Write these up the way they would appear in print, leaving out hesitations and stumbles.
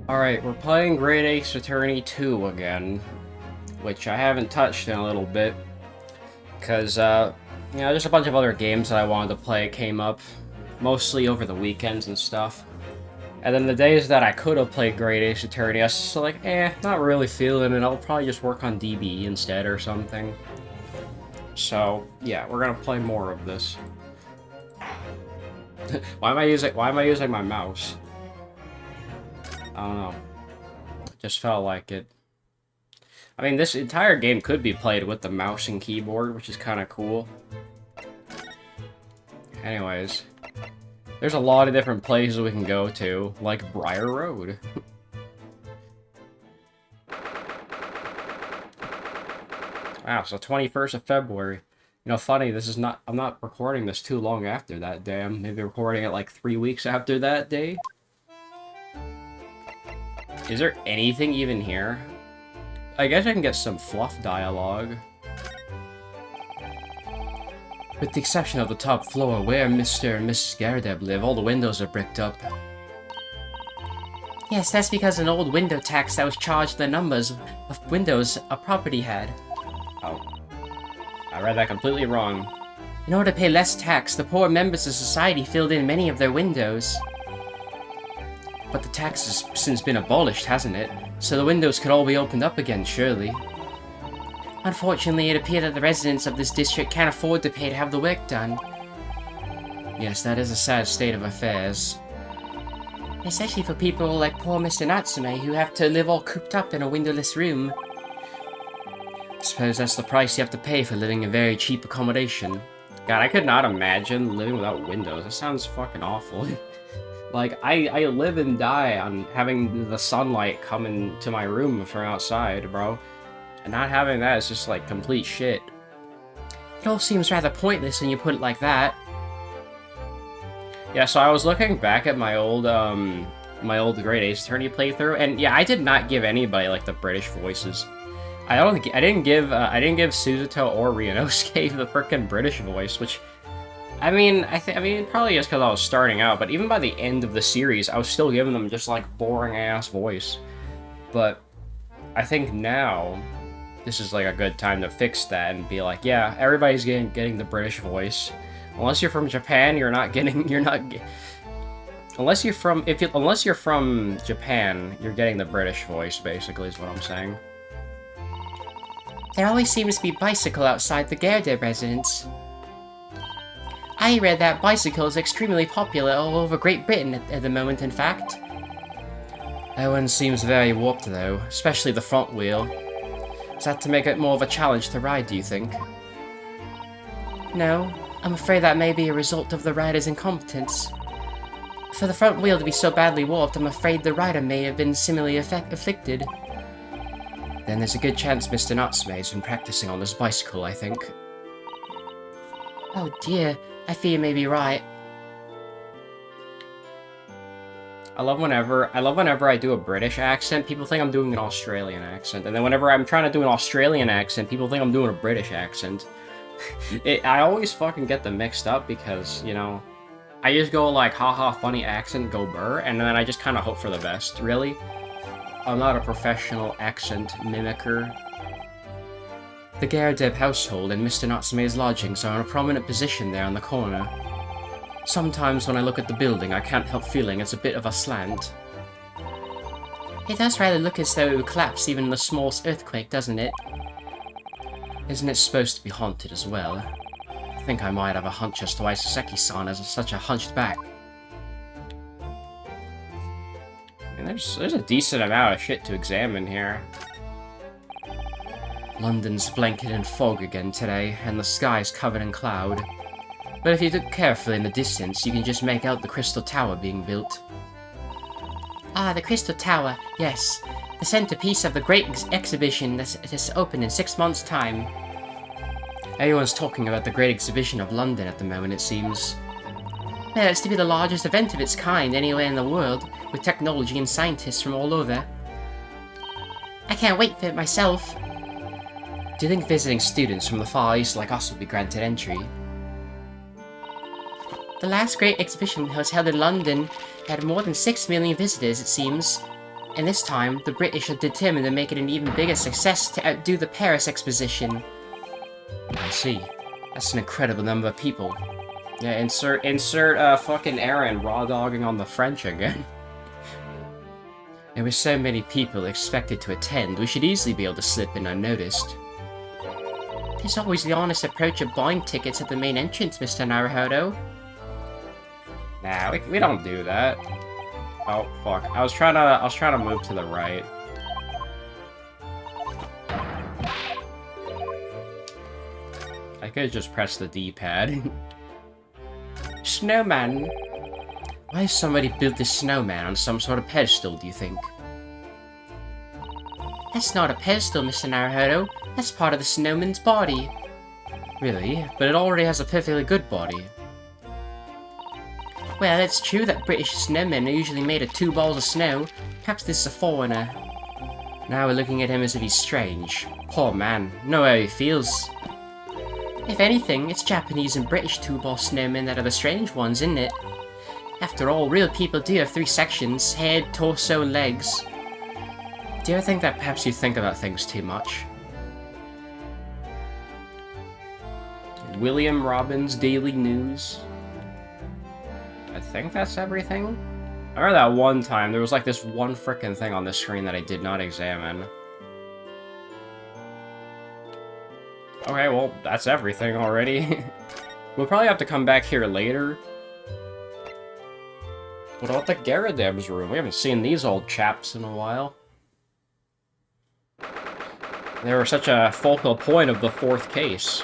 Alright, we're playing Great Ace Attorney 2 again, which I haven't touched in a little bit, because, just a bunch of other games that I wanted to play came up, mostly over the weekends and stuff. And then the days that I could have played Great Ace Attorney, I was just like, not really feeling it, I'll probably just work on DB instead or something. So, yeah, we're gonna play more of this. why am I using my mouse? I don't know. Just felt like it. I mean, this entire game could be played with the mouse and keyboard, which is kind of cool. Anyways, there's a lot of different places we can go to, like Briar Road. Wow, so 21st of February. You know, funny, I'm not recording this too long after that day. I'm maybe recording it like 3 weeks after that day. Is there anything even here? I guess I can get some fluff dialogue. With the exception of the top floor, where Mr. and Mrs. Gardeb live, all the windows are bricked up. Yes, that's because an old window tax that was charged the numbers of windows a property had. Oh. I read that completely wrong. In order to pay less tax, the poor members of society filled in many of their windows. But the tax has since been abolished, hasn't it? So the windows could all be opened up again, surely. Unfortunately, it appears that the residents of this district can't afford to pay to have the work done. Yes, that is a sad state of affairs. Especially for people like poor Mr. Natsume, who have to live all cooped up in a windowless room. I suppose that's the price you have to pay for living in very cheap accommodation. God, I could not imagine living without windows. That sounds fucking awful. Like, I live and die on having the sunlight come into my room from outside, bro. And not having that is just, like, complete shit. It all seems rather pointless when you put it like that. Yeah, so I was looking back at my old Great Ace Attorney playthrough, and yeah, I did not give anybody, like, the British voices. I didn't give Suzuto or Ryunosuke the frickin' British voice, which... I mean, probably just because I was starting out, but even by the end of the series, I was still giving them just, like, boring-ass voice. But I think now, this is, like, a good time to fix that and be like, yeah, everybody's getting the British voice. Unless you're from Japan, unless you're from Japan, you're getting the British voice, basically, is what I'm saying. There always seems to be bicycle outside the Gerde residence. I read that bicycle is extremely popular all over Great Britain at the moment, in fact. That one seems very warped, though, especially the front wheel. Is that to make it more of a challenge to ride, do you think? No, I'm afraid that may be a result of the rider's incompetence. For the front wheel to be so badly warped, I'm afraid the rider may have been similarly afflicted. Then there's a good chance Mr. Natsume has been practicing on this bicycle, I think. Oh dear, I fear you may be right. I love whenever I do a British accent, people think I'm doing an Australian accent. And then whenever I'm trying to do an Australian accent, people think I'm doing a British accent. I always fucking get them mixed up because, you know, I just go like, haha, funny accent, go burr, and then I just kind of hope for the best, really. I'm not a professional accent mimicker. The Gardeb household and Mr. Natsume's lodgings are in a prominent position there on the corner. Sometimes when I look at the building, I can't help feeling it's a bit of a slant. It does rather look as though it would collapse even in the smallest earthquake, doesn't it? Isn't it supposed to be haunted as well? I think I might have a hunch as to why Saseki-san is such a hunched back. And there's a decent amount of shit to examine here. London's blanketed in fog again today, and the sky's covered in cloud. But if you look carefully in the distance, you can just make out the Crystal Tower being built. Ah, the Crystal Tower, yes. The centerpiece of the great exhibition that's open in 6 months' time. Everyone's talking about the Great Exhibition of London at the moment, it seems. Yeah, it's to be the largest event of its kind anywhere in the world, with technology and scientists from all over. I can't wait for it myself. Do you think visiting students from the Far East like us will be granted entry? The last great exhibition was held in London. It had more than 6 million visitors, it seems. And this time, the British are determined to make it an even bigger success to outdo the Paris Exposition. I see. That's an incredible number of people. Yeah, insert fucking Aaron raw dogging on the French again. There were so many people expected to attend, we should easily be able to slip in unnoticed. There's always the honest approach of buying tickets at the main entrance, Mr. Naruhodo. Nah, we don't do that. Oh fuck! I was trying to move to the right. I could just press the D-pad. Snowman. Why has somebody built this snowman on some sort of pedestal, do you think? That's not a pedestal, Mr. Naruhodo. That's part of the snowman's body. Really? But it already has a perfectly good body. Well, it's true that British snowmen are usually made of 2 balls of snow. Perhaps this is a foreigner. Now we're looking at him as if he's strange. Poor man. Know how he feels. If anything, it's Japanese and British 2-ball snowmen that are the strange ones, isn't it? After all, real people do have 3 sections: head, torso, and legs. Do you ever think that perhaps you think about things too much? William Robbins' Daily News. I think that's everything. I remember that one time, there was like this one frickin' thing on the screen that I did not examine. Okay, well, that's everything already. We'll probably have to come back here later. What about the Garadeb's room? We haven't seen these old chaps in a while. They were such a focal point of the 4th case.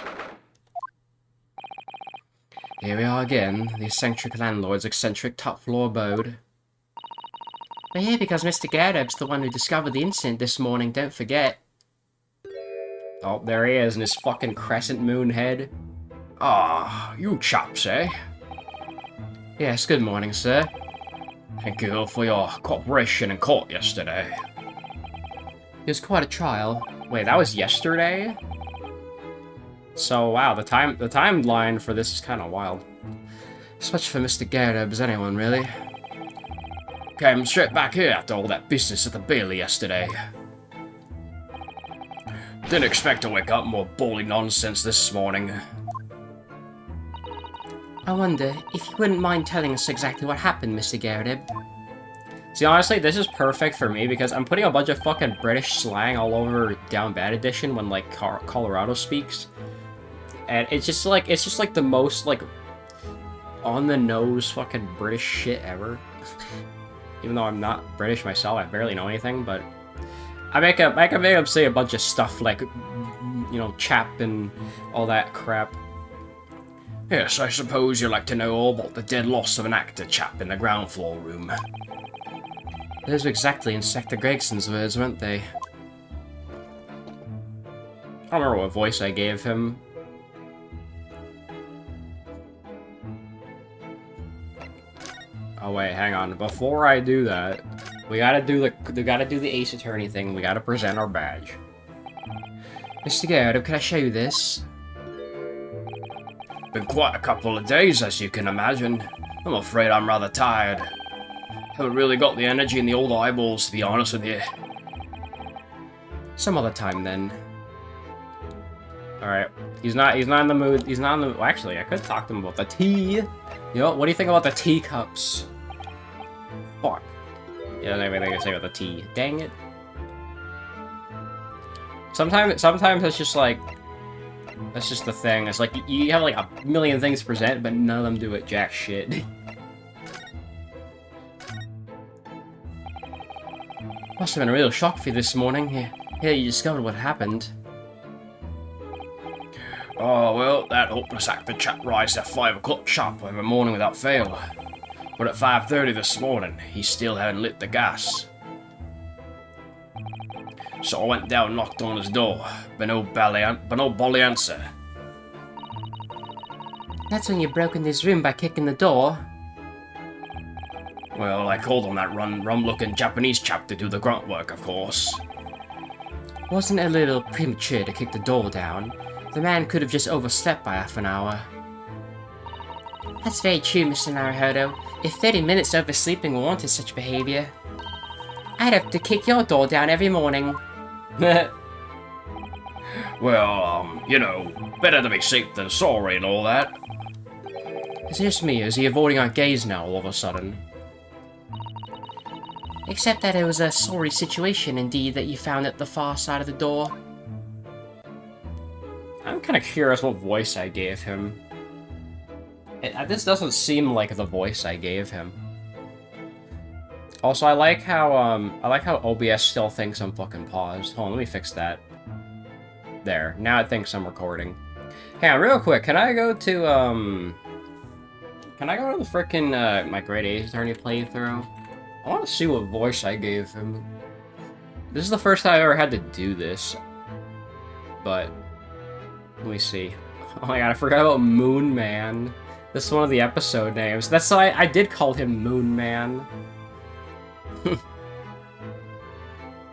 Here we are again, the eccentric landlord's eccentric top-floor abode. We're here because Mr. Garadeb's the one who discovered the incident this morning, don't forget. Oh, there he is in his fucking crescent moon head. Ah, you chaps, eh? Yes, good morning, sir. Thank you for your cooperation in court yesterday. It was quite a trial. Wait, that was yesterday? So, wow, the timeline for this is kind of wild. As much for Mr. Garadeb as anyone, really. Came straight back here after all that business at the Bailey yesterday. Didn't expect to wake up more bally nonsense this morning. I wonder if you wouldn't mind telling us exactly what happened, Mr. Garadeb. See, honestly, this is perfect for me because I'm putting a bunch of fucking British slang all over Down Bad Edition when, like, Colorado speaks. And it's just like the most, like, on-the-nose fucking British shit ever. Even though I'm not British myself, I barely know anything, but... I can make him say a bunch of stuff like, you know, chap and all that crap. Yes, I suppose you'd like to know all about the dead loss of an actor chap in the ground floor room. Those were exactly Inspector Gregson's words, weren't they? I don't remember what voice I gave him. Oh wait, hang on. Before I do that, we gotta do the Ace Attorney thing. We gotta present our badge. Mr. Garadeb, can I show you this? Been quite a couple of days, as you can imagine. I'm afraid I'm rather tired. Haven't really got the energy in the old eyeballs, to be honest with you. Some other time, then. Alright. He's not in the mood. He's not in the... Well, actually, I could talk to him about the tea. You know, what do you think about the teacups? Fuck. Yeah, everything I say about the tea. Dang it. Sometimes it's just like... That's just the thing. It's like, you have like a million things to present, but none of them do it jack shit. Must have been a real shock for you this morning. Here you discovered what happened. Oh, well, that hopeless actor chap rises at 5 o'clock sharp every morning without fail. But at 5:30 this morning, he still hadn't lit the gas. So I went down and knocked on his door, but no bolly answer. That's when you broke into his room by kicking the door? Well, I called on that rum-looking Japanese chap to do the grunt work, of course. Wasn't it a little premature to kick the door down? The man could have just overslept by half an hour. That's very true, Mr. Naruhodo. If 30 minutes oversleeping warranted such behavior. I'd have to kick your door down every morning. Well, you know, better to be safe than sorry and all that. Is it just me, or is he avoiding our gaze now all of a sudden? Except that it was a sorry situation indeed that you found at the far side of the door. I'm kind of curious what voice I gave him. This doesn't seem like the voice I gave him. Also, I like how OBS still thinks I'm fucking paused. Hold on, let me fix that. There, now it thinks I'm recording. Hang on, real quick, can I go to the frickin', my Great Ace Attorney playthrough? I want to see what voice I gave him. This is the first time I've ever had to do this. But, let me see. Oh my god, I forgot about Moon Man. This is one of the episode names. That's why I did call him Moon Man.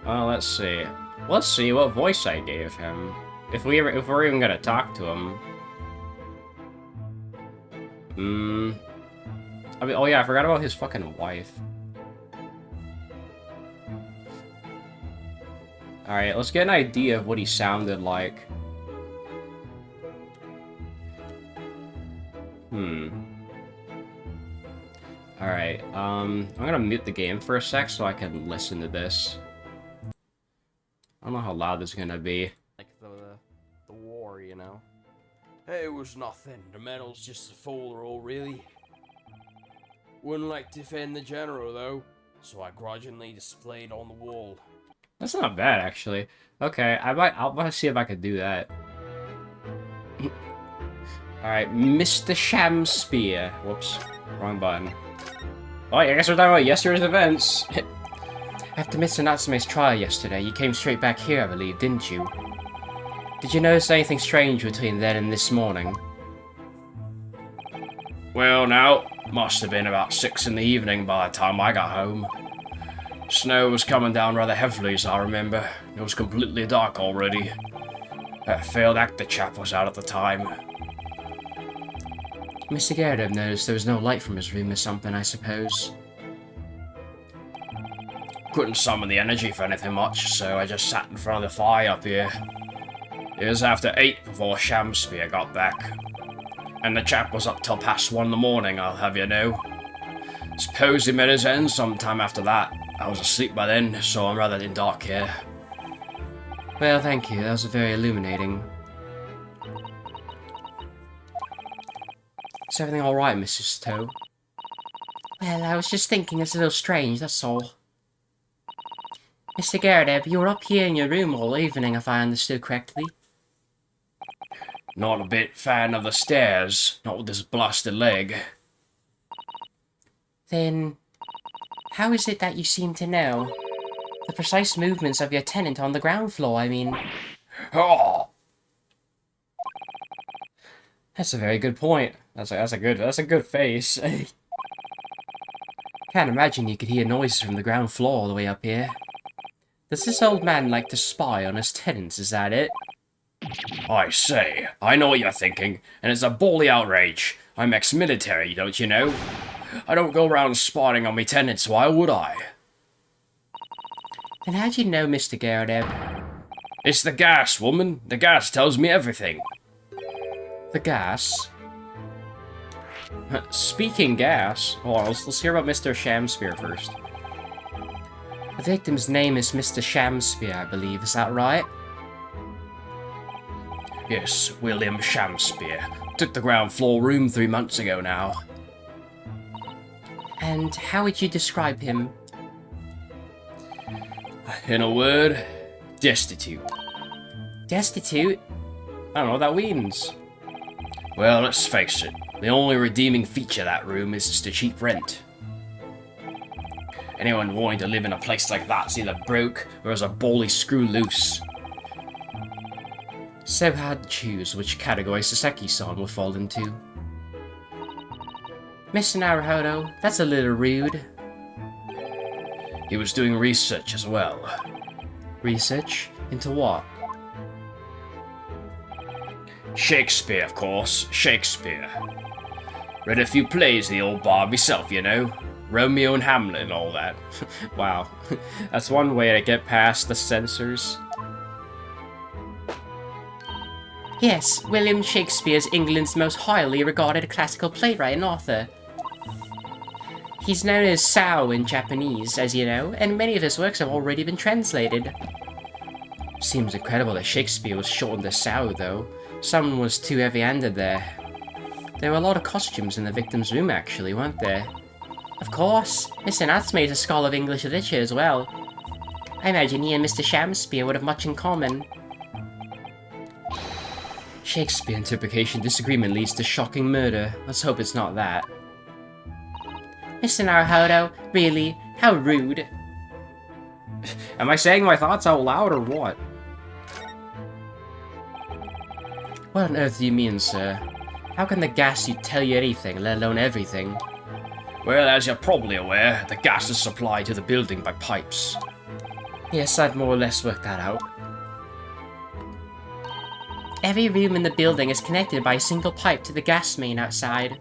Let's see. Let's see what voice I gave him. If we're even gonna talk to him. I mean, oh yeah, I forgot about his fucking wife. Alright, let's get an idea of what he sounded like. Alright, I'm gonna mute the game for a sec so I can listen to this. I don't know how loud this is gonna be. Like the war, you know? Hey, it was nothing. The medal's just a folderol, really. Wouldn't like to offend the general, though, so I grudgingly displayed on the wall. That's not bad, actually. Okay, I'll see if I could do that. Alright, Mr. Shamspear. Whoops, wrong button. Oh, I guess we're talking about yesterday's events. After Mr. Natsume's trial yesterday, you came straight back here, I believe, didn't you? Did you notice anything strange between then and this morning? Well, now, must have been about 6 in the evening by the time I got home. Snow was coming down rather heavily, as I remember. It was completely dark already. That failed actor chap was out at the time. Mr. Garrett noticed there was no light from his room or something, I suppose. Couldn't summon the energy for anything much, so I just sat in front of the fire up here. It was after 8 before Shamspear got back. And the chap was up till past 1 in the morning, I'll have you know. Suppose he met his end sometime after that. I was asleep by then, so I'm rather in dark here. Well, thank you. That was very illuminating. Is everything alright, Mrs. Toe? Well, I was just thinking it's a little strange, that's all. Mr. Garrett, you were up here in your room all evening, if I understood correctly. Not a bit fan of the stairs, not with this blasted leg. Then, how is it that you seem to know? The precise movements of your tenant on the ground floor, I mean. Oh! That's a very good point. That's a good face. Can't imagine you could hear noises from the ground floor all the way up here. Does this old man like to spy on his tenants, is that it? I say, I know what you're thinking, and it's a bully outrage. I'm ex-military, don't you know? I don't go around spying on me tenants, why would I? Then how do you know, Mr. Garrett? It's the gas, woman. The gas tells me everything. The gas? Speaking gas, hold on, let's hear about Mr. Shamspear first. The victim's name is Mr. Shamspear, I believe, is that right? Yes, William Shamspear. Took the ground floor room 3 months ago now. And how would you describe him? In a word, destitute. Destitute? I don't know what that means. Well, let's face it, the only redeeming feature of that room is the cheap rent. Anyone wanting to live in a place like that's either broke or has a bully screw loose. So hard to choose which category Saseki-san would fall into. Mr. Naruhodo, that's a little rude. He was doing research as well. Research? Into what? Shakespeare, of course. Shakespeare. Read a few plays of the old bar myself, you know. Romeo and Hamlet and all that. Wow. That's one way to get past the censors. Yes, William Shakespeare is England's most highly regarded classical playwright and author. He's known as Sao in Japanese, as you know, and many of his works have already been translated. Seems incredible that Shakespeare was shortened to Sao, though. Someone was too heavy-handed there. There were a lot of costumes in the victim's room, actually, weren't there? Of course, Mr. Natsume is a scholar of English literature as well. I imagine he and Mr. Shamspeare would have much in common. Shakespeare interpretation disagreement leads to shocking murder. Let's hope it's not that. Mr. Naruhodo, really? How rude. Am I saying my thoughts out loud or what? What on earth do you mean, sir? How can the gas tell you anything, let alone everything? Well, as you're probably aware, the gas is supplied to the building by pipes. Yes, I'd more or less worked that out. Every room in the building is connected by a single pipe to the gas main outside,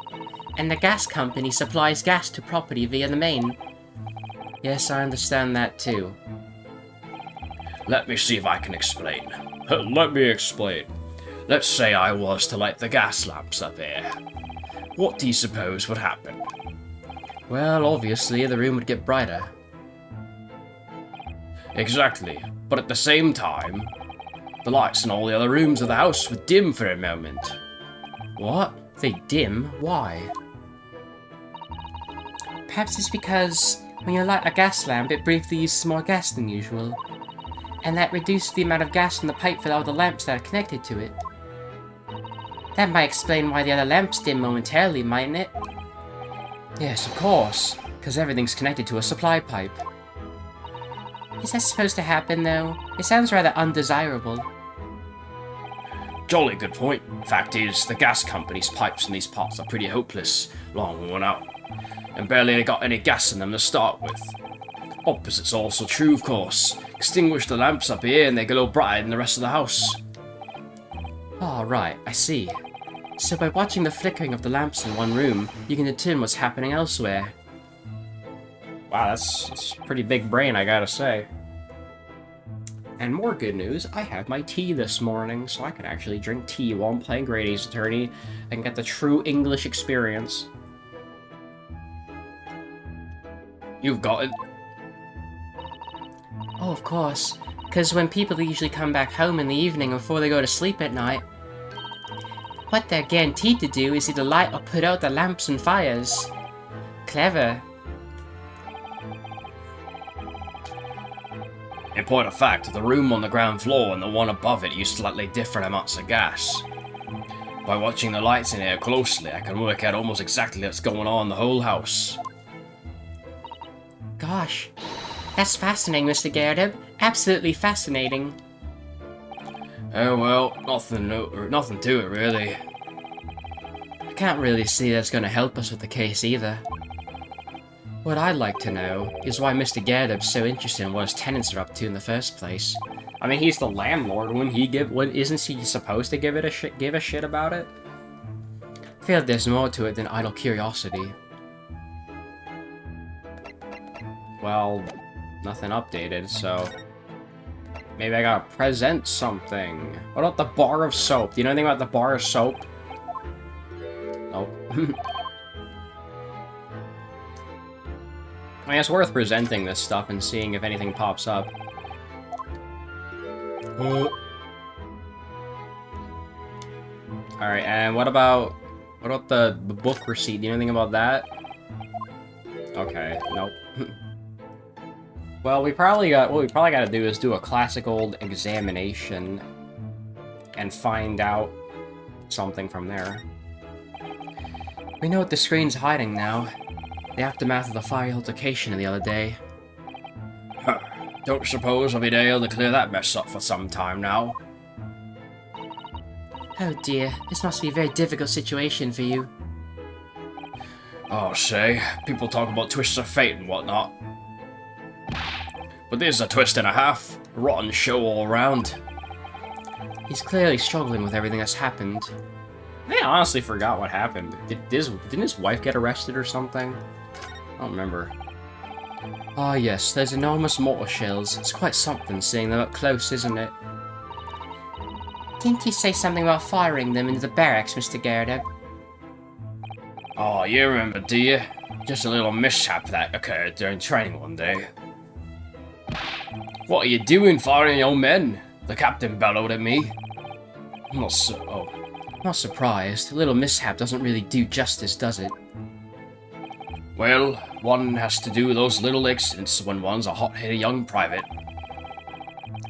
and the gas company supplies gas to property via the main. Yes, I understand that too. Let me see if I can explain. Let me explain. Let's say I was to light the gas lamps up here. What do you suppose would happen? Well, obviously, the room would get brighter. Exactly, but at the same time, the lights in all the other rooms of the house would dim for a moment. What? They dim? Why? Perhaps it's because when you light a gas lamp, it briefly uses more gas than usual. And that reduces the amount of gas in the pipe for all the lamps that are connected to it. That might explain why the other lamps dim momentarily, mightn't it? Yes, of course, because everything's connected to a supply pipe. Is that supposed to happen, though? It sounds rather undesirable. Jolly good point. Fact is, the gas company's pipes in these parts are pretty hopeless, long worn out, and barely got any gas in them to start with. Opposite's also true, of course. Extinguish the lamps up here and they glow brighter than the rest of the house. Oh, right, I see. So by watching the flickering of the lamps in one room, you can determine what's happening elsewhere. Wow, that's pretty big brain, I gotta say. And more good news, I have my tea this morning, so I can actually drink tea while I'm playing Great Ace Attorney and get the true English experience. You've got it. Oh, of course, because when people usually come back home in the evening before they go to sleep at night, what they're guaranteed to do is either light or put out the lamps and fires. Clever. In point of fact, the room on the ground floor and the one above it use slightly different amounts of gas. By watching the lights in here closely, I can work out almost exactly what's going on in the whole house. Gosh, that's fascinating, Mr. Garrett. Absolutely fascinating. Oh well, nothing to it really. I can't really see that's going to help us with the case either. What I'd like to know is why Mr. Garrett's so interested in what his tenants are up to in the first place. I mean, he's the landlord. Isn't he supposed to give a shit about it? I feel like there's more to it than idle curiosity. Well, nothing updated, so maybe I gotta present something. What about the bar of soap? Do you know anything about the bar of soap? Nope. I mean, it's worth presenting this stuff and seeing if anything pops up. Alright, and what about the book receipt? Do you know anything about that? Okay, nope. Well, what we probably gotta do is do a classic old examination and find out something from there. We know what the screen's hiding now. The aftermath of the fire altercation the other day. Huh. Don't suppose I'll be able to clear that mess up for some time now. Oh dear, this must be a very difficult situation for you. Oh, say, people talk about twists of fate and whatnot. But this is a twist and a half. A rotten show all around. He's clearly struggling with everything that's happened. I honestly forgot what happened. Didn't his wife get arrested or something? I don't remember. Ah, yes, those enormous mortar shells. It's quite something seeing them up close, isn't it? Didn't you say something about firing them into the barracks, Mr. Garrett? Oh, you remember, do you? Just a little mishap that occurred during training one day. What are you doing firing your men? The captain bellowed at me. I'm not Not surprised. A little mishap doesn't really do justice, does it? Well, one has to do those little accidents when one's a hot-headed young private.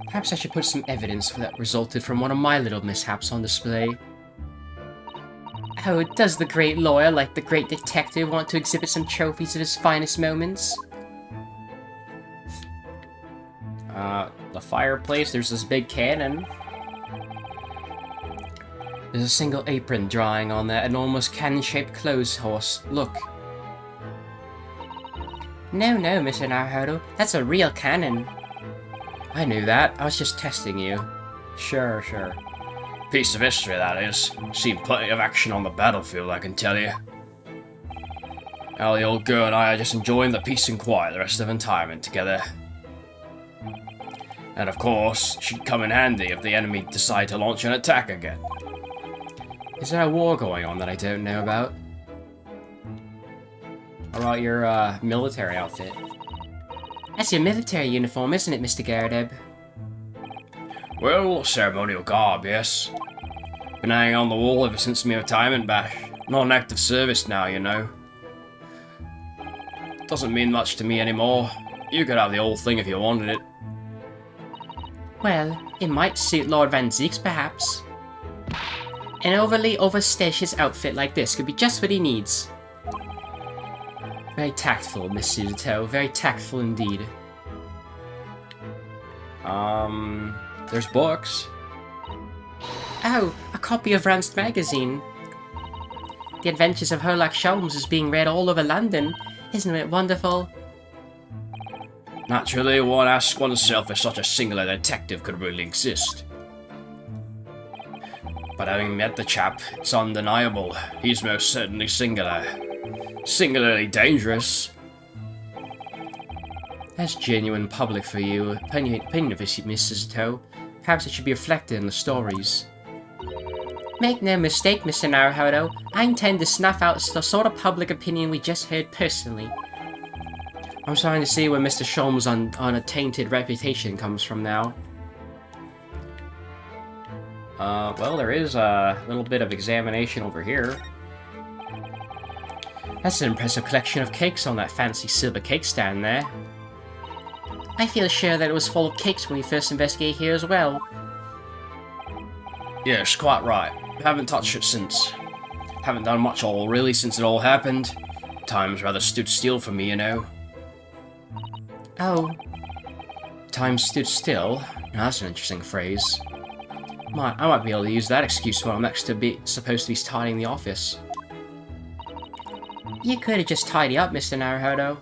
Perhaps I should put some evidence that resulted from one of my little mishaps on display. Oh, does the great lawyer, like the great detective, want to exhibit some trophies of his finest moments? The fireplace, there's this big cannon. There's a single apron drawing on that enormous cannon-shaped clothes horse. Look. No, Mr. Naruhodo, that's a real cannon. I knew that. I was just testing you. Sure. Piece of history, that is. Seen plenty of action on the battlefield, I can tell you. Now the old girl and I are just enjoying the peace and quiet the rest of retirement together. And of course, she'd come in handy if the enemy decide to launch an attack again. Is there a war going on that I don't know about? How about your, military outfit? That's your military uniform, isn't it, Mr. Garrett? Well, ceremonial garb, yes. Been hanging on the wall ever since my retirement bash. Not in active service now, you know. Doesn't mean much to me anymore. You could have the old thing if you wanted it. Well, it might suit Lord Van Zeeks, perhaps. An overly overstitious outfit like this could be just what he needs. Very tactful, Miss Suzuto. Very tactful indeed. There's books. Oh, a copy of Ranst magazine. The Adventures of Herlock Sholmes is being read all over London. Isn't it wonderful? Naturally, one asks oneself if such a singular detective could really exist. But having met the chap, it's undeniable. He's most certainly singular. Singularly dangerous. That's genuine public for you. Opinion of it, Miss Suzuto. Perhaps it should be reflected in the stories. Make no mistake, Mr. Naruhodo. I intend to snuff out the sort of public opinion we just heard personally. I'm starting to see where Mr. Sholmes' on a tainted reputation comes from now. Well, there is a little bit of examination over here. That's an impressive collection of cakes on that fancy silver cake stand there. I feel sure that it was full of cakes when we first investigated here as well. Yes, quite right. Haven't touched it since. Haven't done much all really since it all happened. Time's rather stood still for me, you know. Oh. Time stood still? Now, that's an interesting phrase. I might be able to use that excuse when I'm supposed to be tidying the office. You could have just tidied up, Mr. Naruhodo.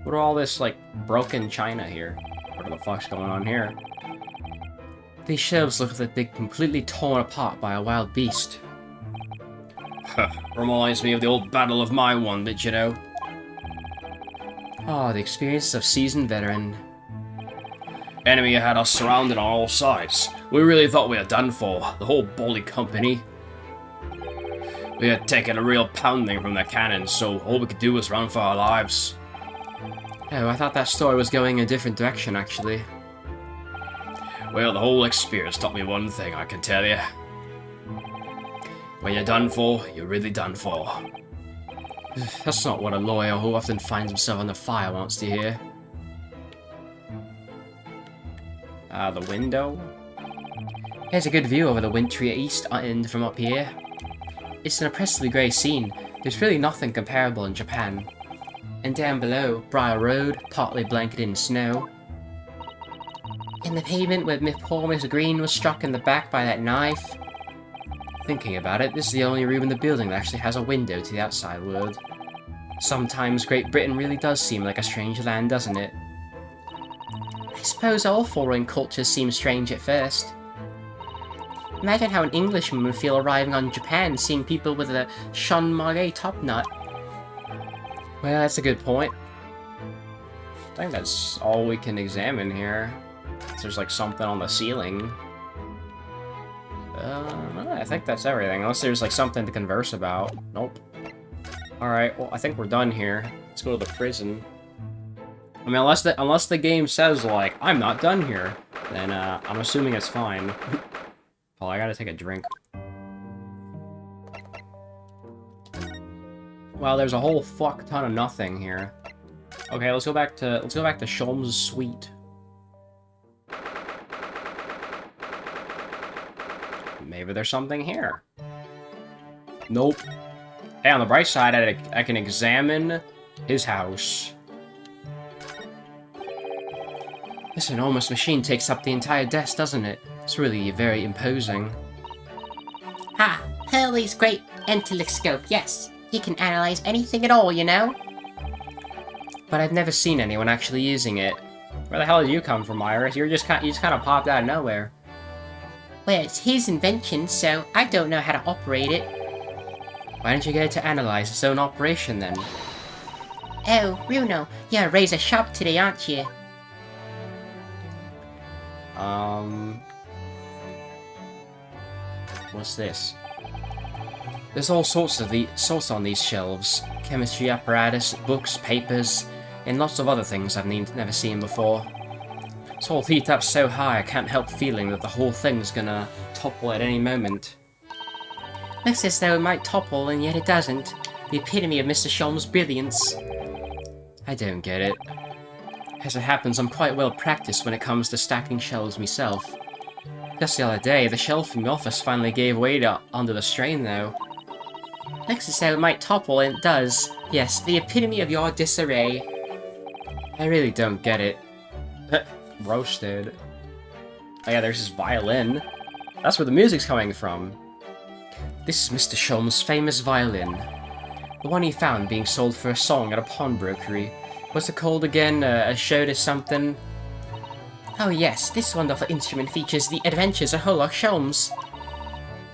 What are all this, like, broken china here? What the fuck's going on here? These shelves look like they're completely torn apart by a wild beast. Reminds me of the old Battle of Maiwand, did you know? Oh, the experience of seasoned veteran. Enemy had us surrounded on all sides. We really thought we were done for, the whole bully company. We had taken a real pounding from their cannons, so all we could do was run for our lives. Oh, I thought that story was going in a different direction, actually. Well, the whole experience taught me one thing, I can tell you. When you're done for, you're really done for. That's not what a lawyer who often finds himself under fire wants to hear. The window? Here's a good view over the wintry east end from up here. It's an oppressively grey scene. There's really nothing comparable in Japan. And down below, Briar Road, partly blanketed in snow. In the pavement where poor Miss Green was struck in the back by that knife. Thinking about it, this is the only room in the building that actually has a window to the outside world. Sometimes Great Britain really does seem like a strange land, doesn't it? I suppose all foreign cultures seem strange at first. Imagine how an Englishman would feel arriving on Japan seeing people with a Sean Marais top knot. Well, that's a good point. I think that's all we can examine here. There's like something on the ceiling. I think that's everything, unless there's like something to converse about. Nope. Alright, well, I think we're done here. Let's go to the prison. I mean, unless the game says, like, I'm not done here, then, I'm assuming it's fine. Oh, I gotta take a drink. Well, there's a whole fuck ton of nothing here. Okay, let's go back to Sholmes' suite. Maybe there's something here. Nope. Hey, on the bright side, I can examine his house. This enormous machine takes up the entire desk, doesn't it? It's really very imposing. Ha! Hurley's great entelescope, yes. He can analyze anything at all, you know? But I've never seen anyone actually using it. Where the hell did you come from, Iris? You just kind of popped out of nowhere. Well, it's his invention, so I don't know how to operate it. Why don't you get it to analyze its own operation, then? Oh, Bruno, you're razor sharp today, aren't you? What's this? There's all sorts on these shelves. Chemistry apparatus, books, papers, and lots of other things I've never seen before. It's all heaped up so high I can't help feeling that the whole thing's gonna topple at any moment. Looks as though it might topple, and yet it doesn't. The epitome of Mr. Sholmes' brilliance. I don't get it. As it happens, I'm quite well practiced when it comes to stacking shelves myself. Just the other day, the shelf in the office finally gave way under the strain, though. Looks as though it might topple, and it does. Yes, the epitome of your disarray. I really don't get it. Roasted. Oh yeah, there's his violin. That's where the music's coming from. This is Mr. Sholmes' famous violin. The one he found being sold for a song at a pawnbrokery. What's it called again? A show to something? Oh yes, this wonderful instrument features the adventures of Sherlock Sholmes.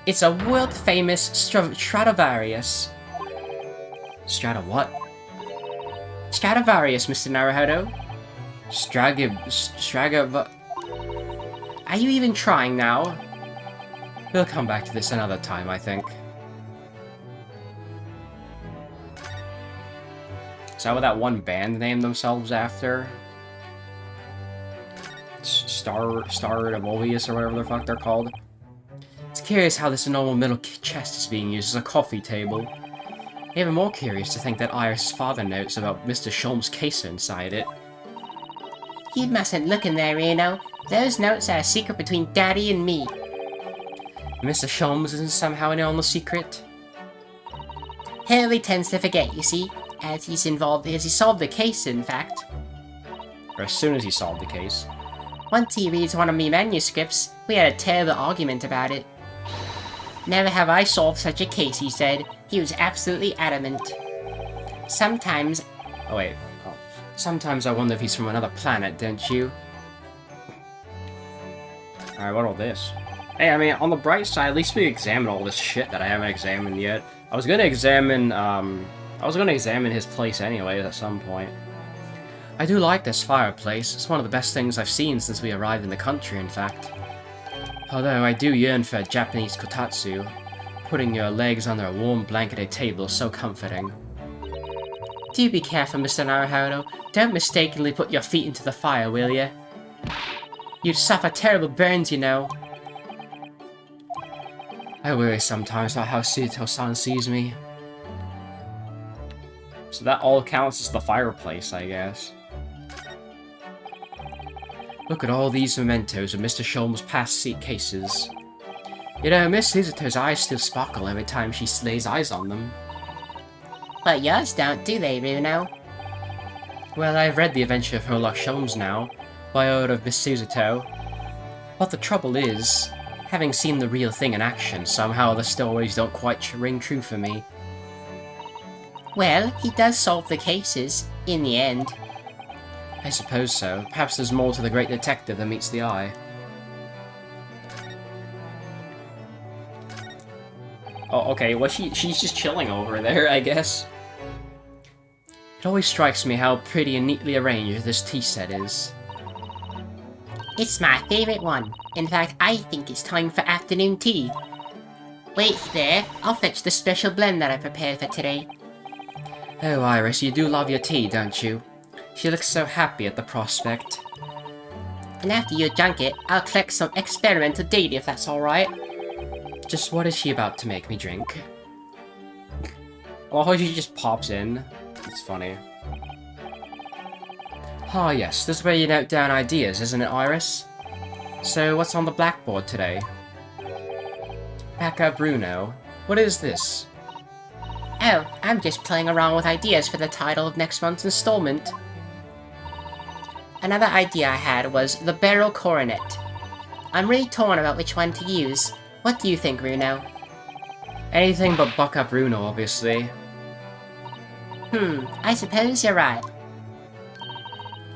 It's a world-famous Stradivarius. Strata what? Stradivarius, Mr. Naruhodo. Are you even trying now? We'll come back to this another time, I think. Is that what that one band named themselves after? Star Oblivious or whatever the fuck they're called. It's curious how this enormous middle chest is being used as a coffee table. Even more curious to think that Iris' father notes about Mr. Sholmes' case inside it. You mustn't look in there, Reno. Those notes are a secret between Daddy and me. Mr. Sholmes isn't somehow in on the secret? Hurley tends to forget, you see, as he solved the case, in fact. Or as soon as he solved the case. Once he reads one of me manuscripts, we had a terrible argument about it. Never have I solved such a case, he said. He was absolutely adamant. Sometimes... Oh, wait. Oh. Sometimes I wonder if he's from another planet, don't you? Alright, what all this? Hey, I mean, on the bright side, at least we examined all this shit that I haven't examined yet. I was gonna examine his place anyways at some point. I do like this fireplace. It's one of the best things I've seen since we arrived in the country, in fact. Although I do yearn for a Japanese kotatsu. Putting your legs under a warm blanketed table is so comforting. Do be careful, Mr. Naruhodo. Don't mistakenly put your feet into the fire, will ya? You'd suffer terrible burns, you know. I worry sometimes about how Suto-san sees me. So that all counts as the fireplace, I guess. Look at all these mementos of Mr. Sholmes' past cases. You know, Miss Suzuto's eyes still sparkle every time she lays eyes on them. But yours don't, do they, Bruno? Well, I've read The Adventure of Sherlock Sholmes now, by order of Miss Suzuto. But the trouble is, having seen the real thing in action, somehow the stories don't quite ring true for me. Well, he does solve the cases, in the end. I suppose so. Perhaps there's more to the great detective than meets the eye. Oh, okay, well, she's just chilling over there, I guess. It always strikes me how pretty and neatly arranged this tea set is. It's my favorite one. In fact, I think it's time for afternoon tea. Wait there, I'll fetch the special blend that I prepared for today. Oh, Iris, you do love your tea, don't you? She looks so happy at the prospect. And after you drunk it, I'll collect some experimental data if that's alright. Just what is she about to make me drink? Well, she just pops in. It's funny. Ah, yes, this is where you note down ideas, isn't it, Iris? So, what's on the blackboard today? Backup Bruno. What is this? Oh, I'm just playing around with ideas for the title of next month's installment. Another idea I had was the Barrel Coronet. I'm really torn about which one to use. What do you think, Bruno? Anything but Backup Bruno, obviously. I suppose you're right.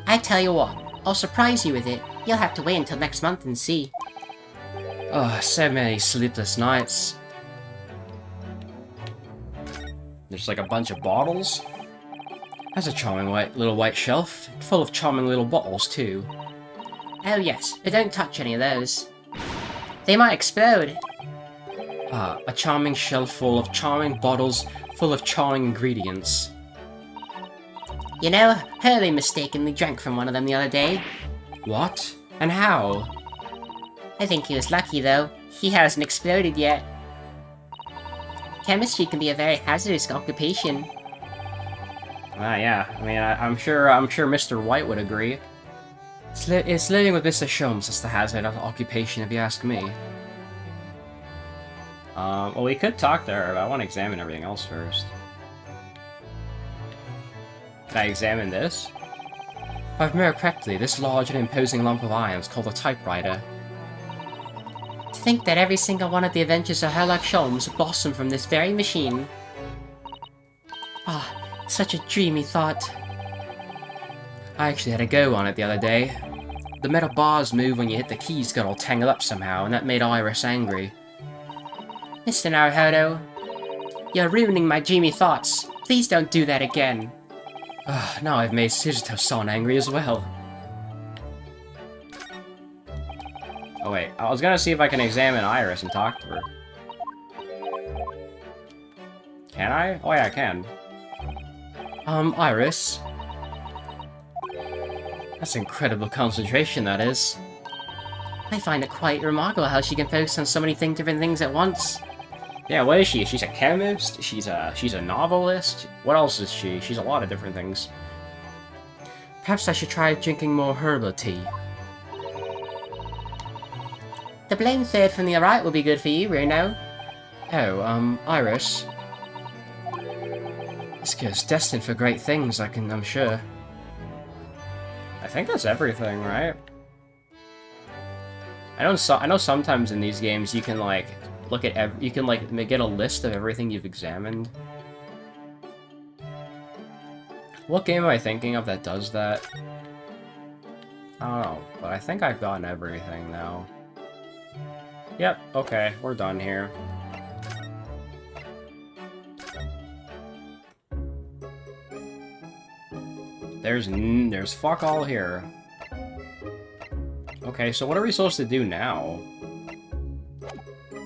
I tell you what, I'll surprise you with it. You'll have to wait until next month and see. Oh, so many sleepless nights. There's like a bunch of bottles. That's a charming little white shelf, full of charming little bottles too. Oh yes, but don't touch any of those. They might explode. Ah, a charming shelf full of charming bottles, full of charming ingredients. You know, Hurley mistakenly drank from one of them the other day. What? And how? I think he was lucky though. He hasn't exploded yet. Chemistry can be a very hazardous occupation. Ah, yeah. I mean, I'm sure Mr. White would agree. It's living with Mr. Sholmes that's the hazard of occupation, if you ask me. Well, we could talk to her, but I want to examine everything else first. Can I examine this? If I remember correctly, this large and imposing lump of iron is called a typewriter. To think that every single one of the adventures of Sherlock Holmes blossomed from this very machine. Ah, such a dreamy thought. I actually had a go on it the other day. The metal bars move when you hit the keys got all tangled up somehow, and that made Iris angry. Mr. Naruhodo, you're ruining my dreamy thoughts. Please don't do that again. Now I've made Suzuto-san angry as well. Oh wait, I was gonna see if I can examine Iris and talk to her. Can I? Oh yeah, I can. Iris. That's incredible concentration, that is. I find it quite remarkable how she can focus on so many different things at once. Yeah, what is she? She's a chemist? She's a novelist? What else is she? She's a lot of different things. Perhaps I should try drinking more herbal tea. The blame third from the right will be good for you, Bruno. Oh, Iris. This girl's destined for great things, I'm sure. I think that's everything, right? I know sometimes in these games you can, like, look at you can, like, get a list of everything you've examined. What game am I thinking of that does that? I don't know, but I think I've gotten everything now. Yep, okay, we're done here. There's fuck all here. Okay, so what are we supposed to do now?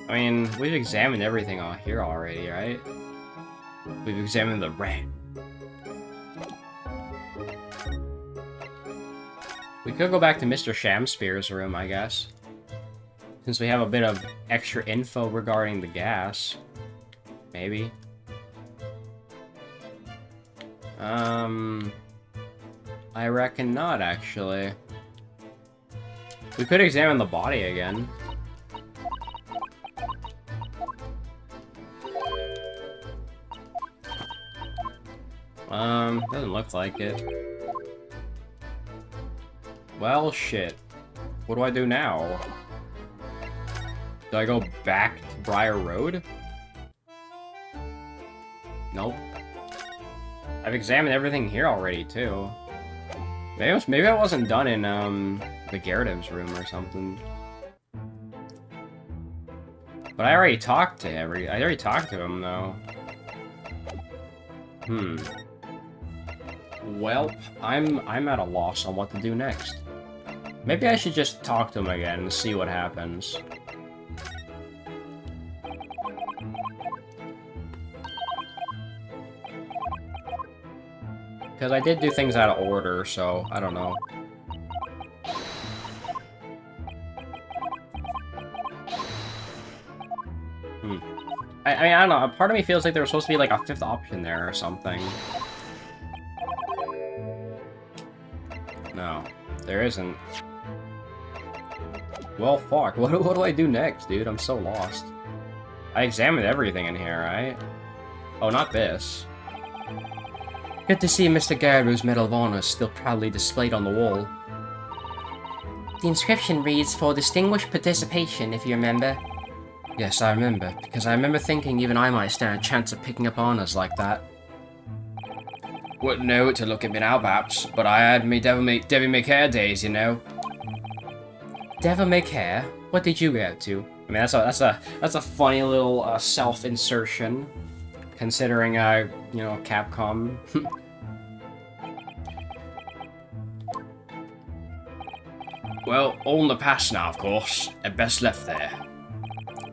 I mean, we've examined everything on here already, right? We've examined the ramp. We could go back to Mr. Shamspear's room, I guess. Since we have a bit of extra info regarding the gas. Maybe. I reckon not, actually. We could examine the body again. Doesn't look like it. Well, shit. What do I do now? Do I go back to Briar Road? Nope. I've examined everything here already, too. Maybe I wasn't done in, the Gyarados room or something. But I already talked to I already talked to him, though. Well, I'm at a loss on what to do next. Maybe I should just talk to him again and see what happens. Because I did do things out of order, so I don't know. I mean, I don't know. Part of me feels like there was supposed to be like a fifth option there or something. No, there isn't. Well, fuck. What do I do next, dude? I'm so lost. I examined everything in here, right? Oh, not this. Good to see Mr. Garrow's Medal of Honor still proudly displayed on the wall. The inscription reads, "For distinguished participation," if you remember. Yes, I remember, because I remember thinking even I might stand a chance of picking up honors like that. Wouldn't know it to look at me now, perhaps, but I had me Devil May Care days, you know. Devil May Care? What did you get up to? I mean, that's a funny little self-insertion, considering you know, Capcom. Well, all in the past now, of course, and best left there.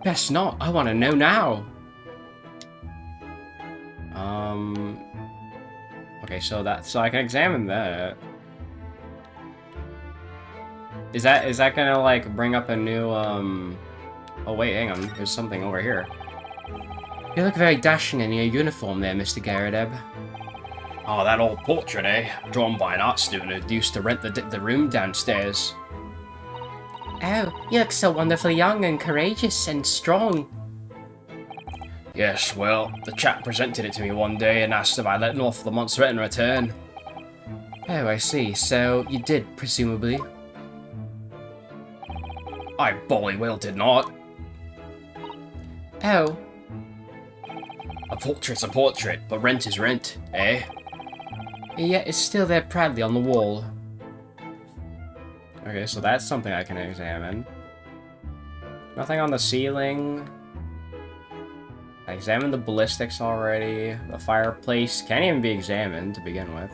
Best not. I want to know now. Okay, so I can examine that. Is that gonna like bring up a new Oh wait, hang on. There's something over here. You look very dashing in your uniform there, Mr. Garrett. Oh, that old portrait, eh? Drawn by an art student who used to rent the room downstairs. Oh, you look so wonderfully young and courageous and strong. Yes, well, the chap presented it to me one day and asked if I'd let him off the month's rent in return. Oh, I see. So, you did, presumably. I bolly well did not. Oh. A portrait's a portrait, but rent is rent, eh? Yeah, it's still there proudly on the wall. Okay, so that's something I can examine. Nothing on the ceiling. I examined the ballistics already. The fireplace can't even be examined to begin with.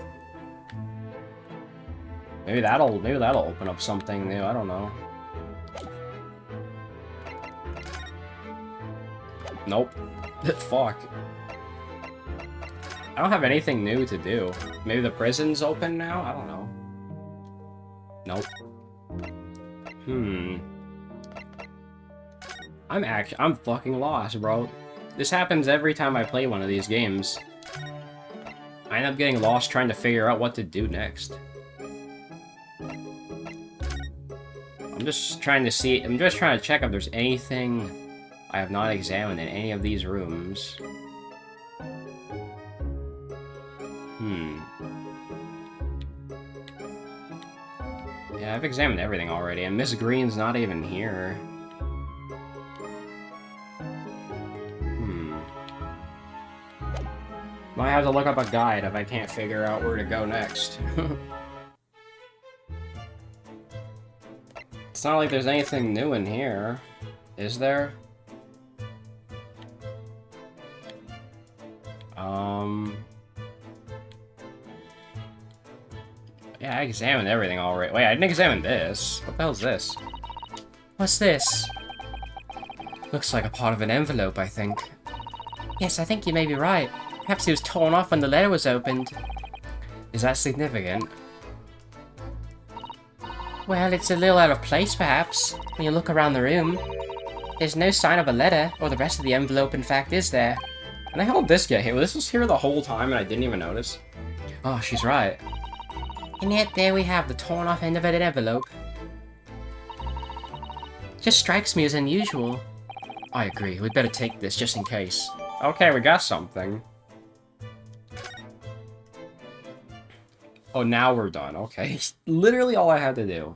Maybe that'll open up something new. I don't know. Nope. Fuck. I don't have anything new to do. Maybe the prison's open now? I don't know. Nope. I'm fucking lost, bro. This happens every time I play one of these games. I end up getting lost trying to figure out what to do next. I'm just trying to check if there's anything I have not examined in any of these rooms. Yeah, I've examined everything already, and Miss Green's not even here. Might have to look up a guide if I can't figure out where to go next. It's not like there's anything new in here, is there? Yeah, I examined everything already. Wait, I didn't examine this. What the hell's this? What's this? Looks like a part of an envelope, I think. Yes, I think you may be right. Perhaps it was torn off when the letter was opened. Is that significant? Well, it's a little out of place, perhaps, when you look around the room. There's no sign of a letter, or the rest of the envelope, in fact, is there. And the hell did this get here? This was here the whole time and I didn't even notice. Oh, she's right. And yet, there we have the torn off end of an envelope. Just strikes me as unusual. I agree. We'd better take this just in case. Okay, we got something. Oh, now we're done. Okay. Literally all I had to do.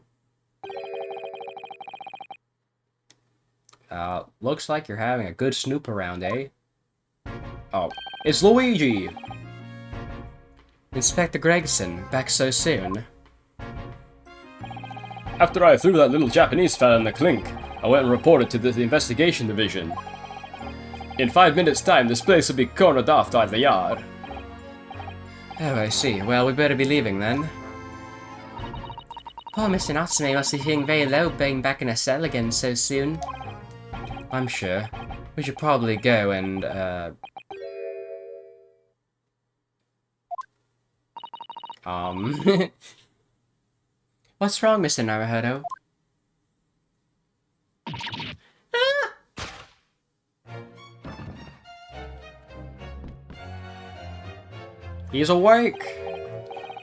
Looks like you're having a good snoop around, eh? Oh, it's Luigi! Inspector Gregson, back so soon? After I threw that little Japanese fella in the clink, I went and reported to the investigation division. In 5 minutes' time, this place will be cornered off by the yard. Oh, I see. Well, we better be leaving then. Poor Mr. Natsume must be feeling very low being back in a cell again so soon. I'm sure. We should probably go and, What's wrong, Mr. Naruhodo? He's awake!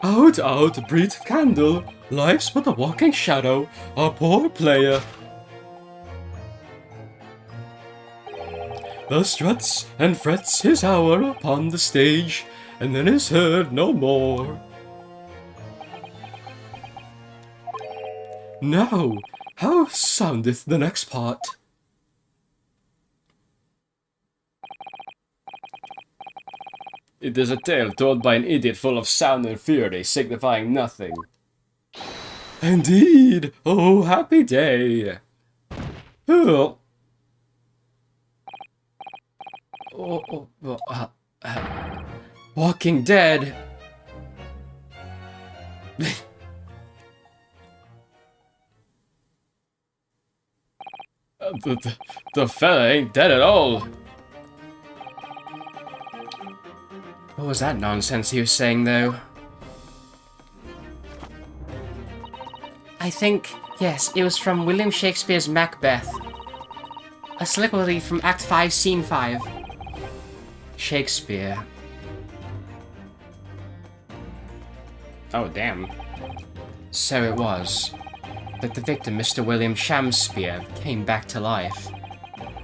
Out, out, breathe candle! Life's but a walking shadow, a poor player. Thus struts and frets his hour upon the stage, and then is heard no more. Now, how soundeth the next part? It is a tale told by an idiot full of sound and fury, signifying nothing. Indeed! Oh, happy day! Oh. Walking Dead! The fella ain't dead at all! What was that nonsense he was saying, though? I think, yes, it was from William Shakespeare's Macbeth. A soliloquy from Act 5, Scene 5. Shakespeare. Oh, damn. So it was that the victim, Mr. William Shamspeare, came back to life.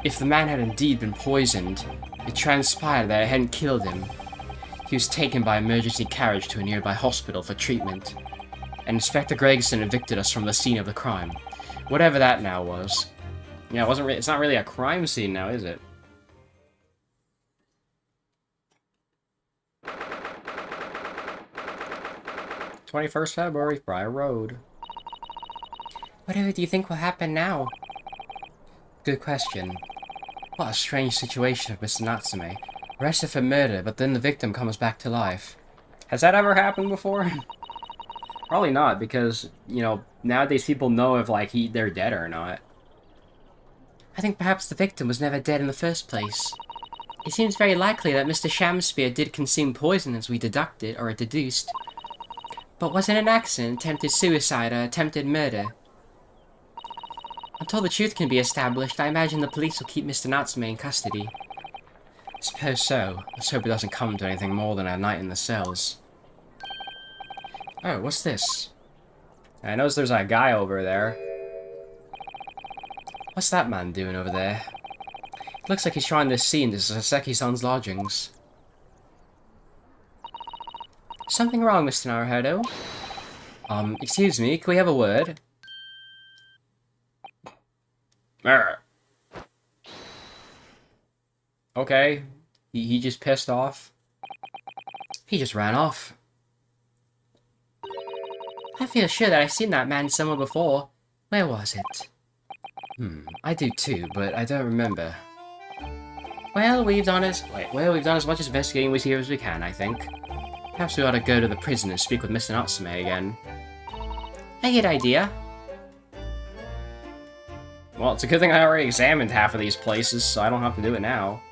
If the man had indeed been poisoned, it transpired that it hadn't killed him. He was taken by emergency carriage to a nearby hospital for treatment, and Inspector Gregson evicted us from the scene of the crime. Whatever that now was. Yeah, it's not really a crime scene now, is it? "21st February, Briar Road." Whatever do you think will happen now? Good question. What a strange situation for Mr. Natsume. Arrested for murder, but then the victim comes back to life. Has that ever happened before? Probably not, because, you know, nowadays people know if, like, they're dead or not. I think perhaps the victim was never dead in the first place. It seems very likely that Mr. Shamspeare did consume poison as we deducted, or deduced. But was it an accident, attempted suicide, or attempted murder? Until the truth can be established, I imagine the police will keep Mr. Natsume in custody. Suppose so. Let's hope it doesn't come to anything more than a night in the cells. Oh, what's this? I notice there's a guy over there. What's that man doing over there? It looks like he's trying to see into Saseki-san's lodgings. Something wrong, Mr. Naruhodo? Excuse me, can we have a word? Okay. He just pissed off. He just ran off. I feel sure that I've seen that man somewhere before. Where was it? I do too, but I don't remember. Well, we've done as much investigating with here as we can, I think. Perhaps we ought to go to the prison and speak with Mr. Natsume again. A good idea. Well, it's a good thing I already examined half of these places, so I don't have to do it now.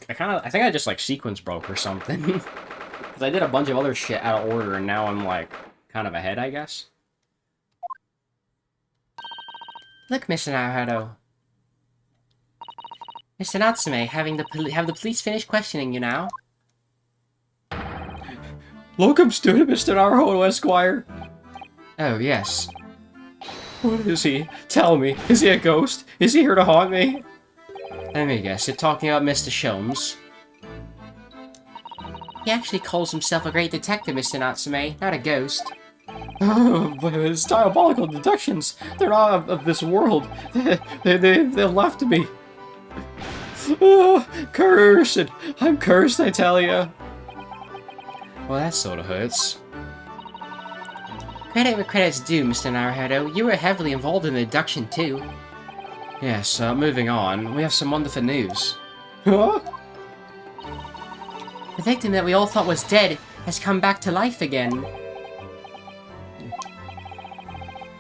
I think I just, like, sequence broke or something. Because I did a bunch of other shit out of order, and now I'm, like, kind of ahead, I guess. Look, Mr. Naruhodo. Mr. Natsume, have the police finished questioning you now? Locum student, Mr. Naruhodo, Esquire. Oh, yes. What is he? Tell me, is he a ghost? Is he here to haunt me? Let me guess, you're talking about Mr. Sholmes. He actually calls himself a great detective, Mr. Natsume, not a ghost. Oh, but it's diabolical deductions. They're not of this world. They left me. Oh, cursed. I'm cursed, I tell ya. Well, that sort of hurts. Credit where credit's due, Mr. Naruhodo. You were heavily involved in the deduction, too. Yes, moving on. We have some wonderful news. Huh? The victim that we all thought was dead has come back to life again.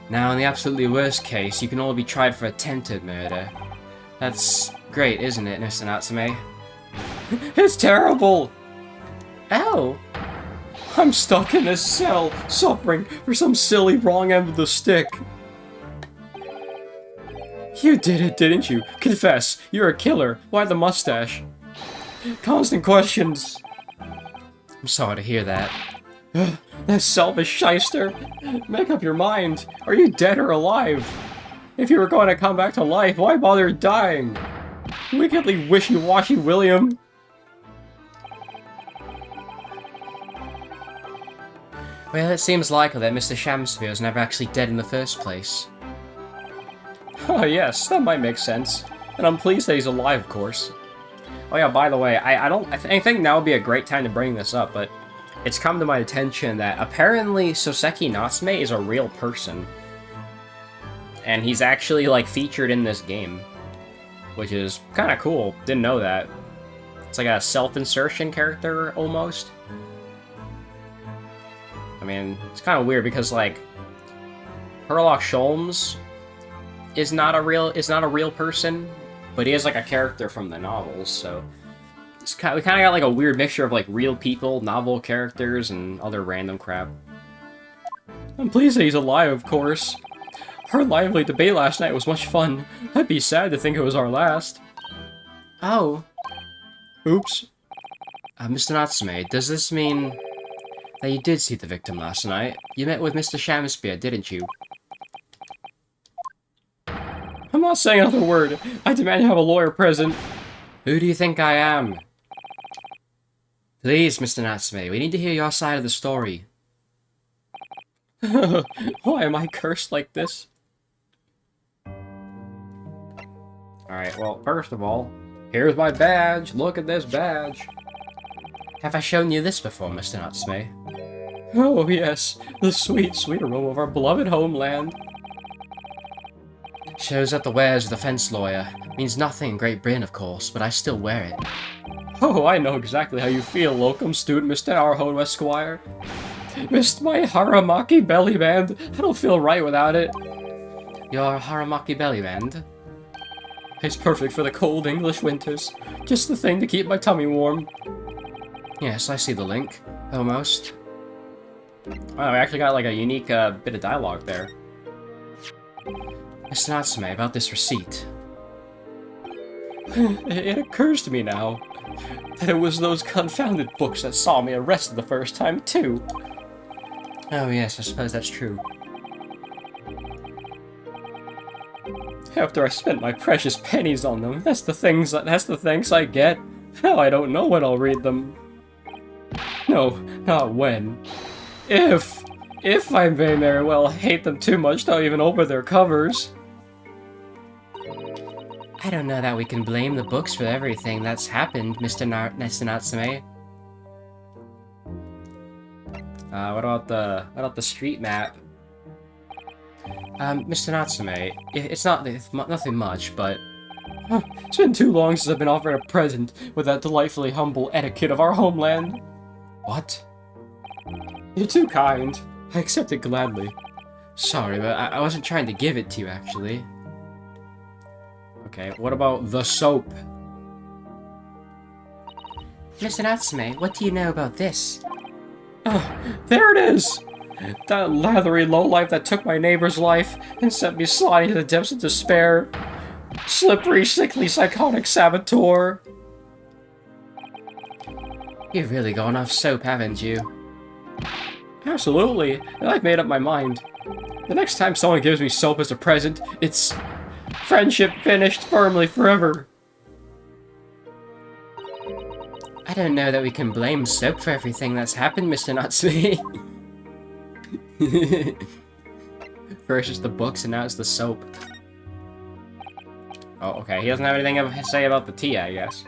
Now, in the absolutely worst case, you can all be tried for attempted murder. That's great, isn't it, Mr. Natsume? It's terrible! Oh, I'm stuck in this cell, suffering for some silly wrong end of the stick. You did it, didn't you? Confess, you're a killer. Why the mustache? Constant questions. I'm sorry to hear that. That selfish shyster. Make up your mind. Are you dead or alive? If you were going to come back to life, why bother dying? Wickedly wishy-washy William. well, it seems likely that Mr. Shamspear was never actually dead in the first place. Oh yes, that might make sense. And I'm pleased that he's alive, of course. Oh yeah, by the way, I think now would be a great time to bring this up, but it's come to my attention that apparently Soseki Natsume is a real person. And he's actually, like, featured in this game. Which is kind of cool. Didn't know that. It's like a self-insertion character, almost. I mean, it's kind of weird because, like, Herlock Sholmes is not a real person, but he is like a character from the novels, so we kind of got like a weird mixture of like real people, novel characters, and other random crap. I'm pleased that he's alive, of course. Our lively debate last night was much fun. I'd be sad to think it was our last. Oh, Oops. Mr. Natsume, does this mean that you did see the victim last night? You met with Mr. Shamspear, didn't you? I'm not saying another word. I demand you have a lawyer present. Who do you think I am? Please, Mr. Natsume, we need to hear your side of the story. Why am I cursed like this? Alright, well, first of all, here's my badge. Look at this badge. Have I shown you this before, Mr. Natsume? Oh, yes. The sweet, sweet aroma of our beloved homeland. Shows that the wears of the fence lawyer. Means nothing in Great Britain, of course, but I still wear it. Oh, I know exactly how you feel, locum student Mr. Arho Esquire. Missed my Haramaki belly band. I don't feel right without it. Your Haramaki belly band? It's perfect for the cold English winters. Just the thing to keep my tummy warm. Yes, I see the link. Almost. Oh, we actually got like a unique bit of dialogue there. Mr. Natsume, about this receipt. It occurs to me now that it was those confounded books that saw me arrested the first time, too. Oh yes, I suppose that's true. After I spent my precious pennies on them, that's the thanks I get. Now I don't know when I'll read them. No, not when. If I may very well hate them too much to even open their covers. I don't know that we can blame the books for everything that's happened, Mr. Natsume. What about the street map? Mr. Natsume, it's nothing much, but... It's been too long since I've been offered a present with that delightfully humble etiquette of our homeland. What? You're too kind. I accept it gladly. Sorry, but I wasn't trying to give it to you, actually. Okay, what about the soap? Mr. Natsume, what do you know about this? Oh, there it is! That lathery lowlife that took my neighbor's life and sent me sliding to the depths of despair. Slippery, sickly, psychotic saboteur. You've really gone off soap, haven't you? Absolutely, and I've made up my mind. The next time someone gives me soap as a present, it's... friendship finished firmly forever. I don't know that we can blame soap for everything that's happened, Mr. Natsume. First it's the books and now it's the soap. Oh, okay, he doesn't have anything to say about the tea, I guess.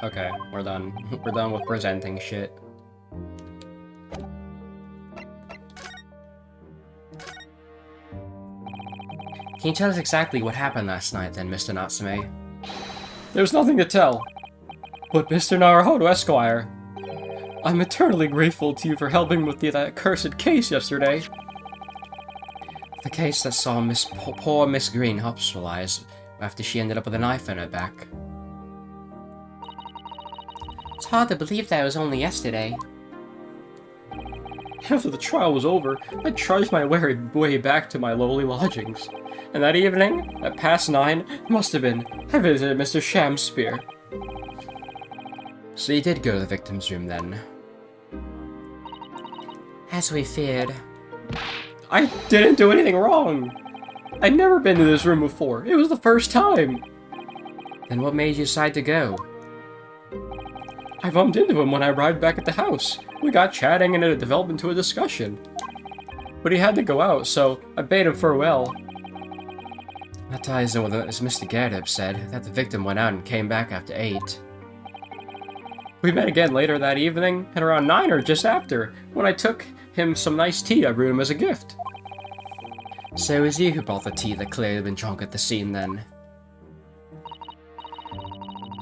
Okay, we're done. We're done with presenting shit. Can you tell us exactly what happened last night then, Mr. Natsume? There's nothing to tell. But Mr. Naruhodo Esquire, I'm eternally grateful to you for helping with that cursed case yesterday. The case that saw poor Miss Green hospitalized after she ended up with a knife in her back. It's hard to believe that it was only yesterday. After the trial was over, I trudged my way back to my lowly lodgings. And that evening, at past 9, must have been, I visited Mr. Shamspear. So you did go to the victim's room then? As we feared. I didn't do anything wrong! I'd never been to this room before. It was the first time! Then what made you decide to go? I bumped into him when I arrived back at the house. We got chatting and it developed into a discussion. But he had to go out, so I bade him farewell. That ties in with what Mr. Gerdeb said, that the victim went out and came back after 8. We met again later that evening, and around 9 or just after, when I took him some nice tea I brewed him as a gift. So it was you who brought the tea that clearly had been drunk at the scene then?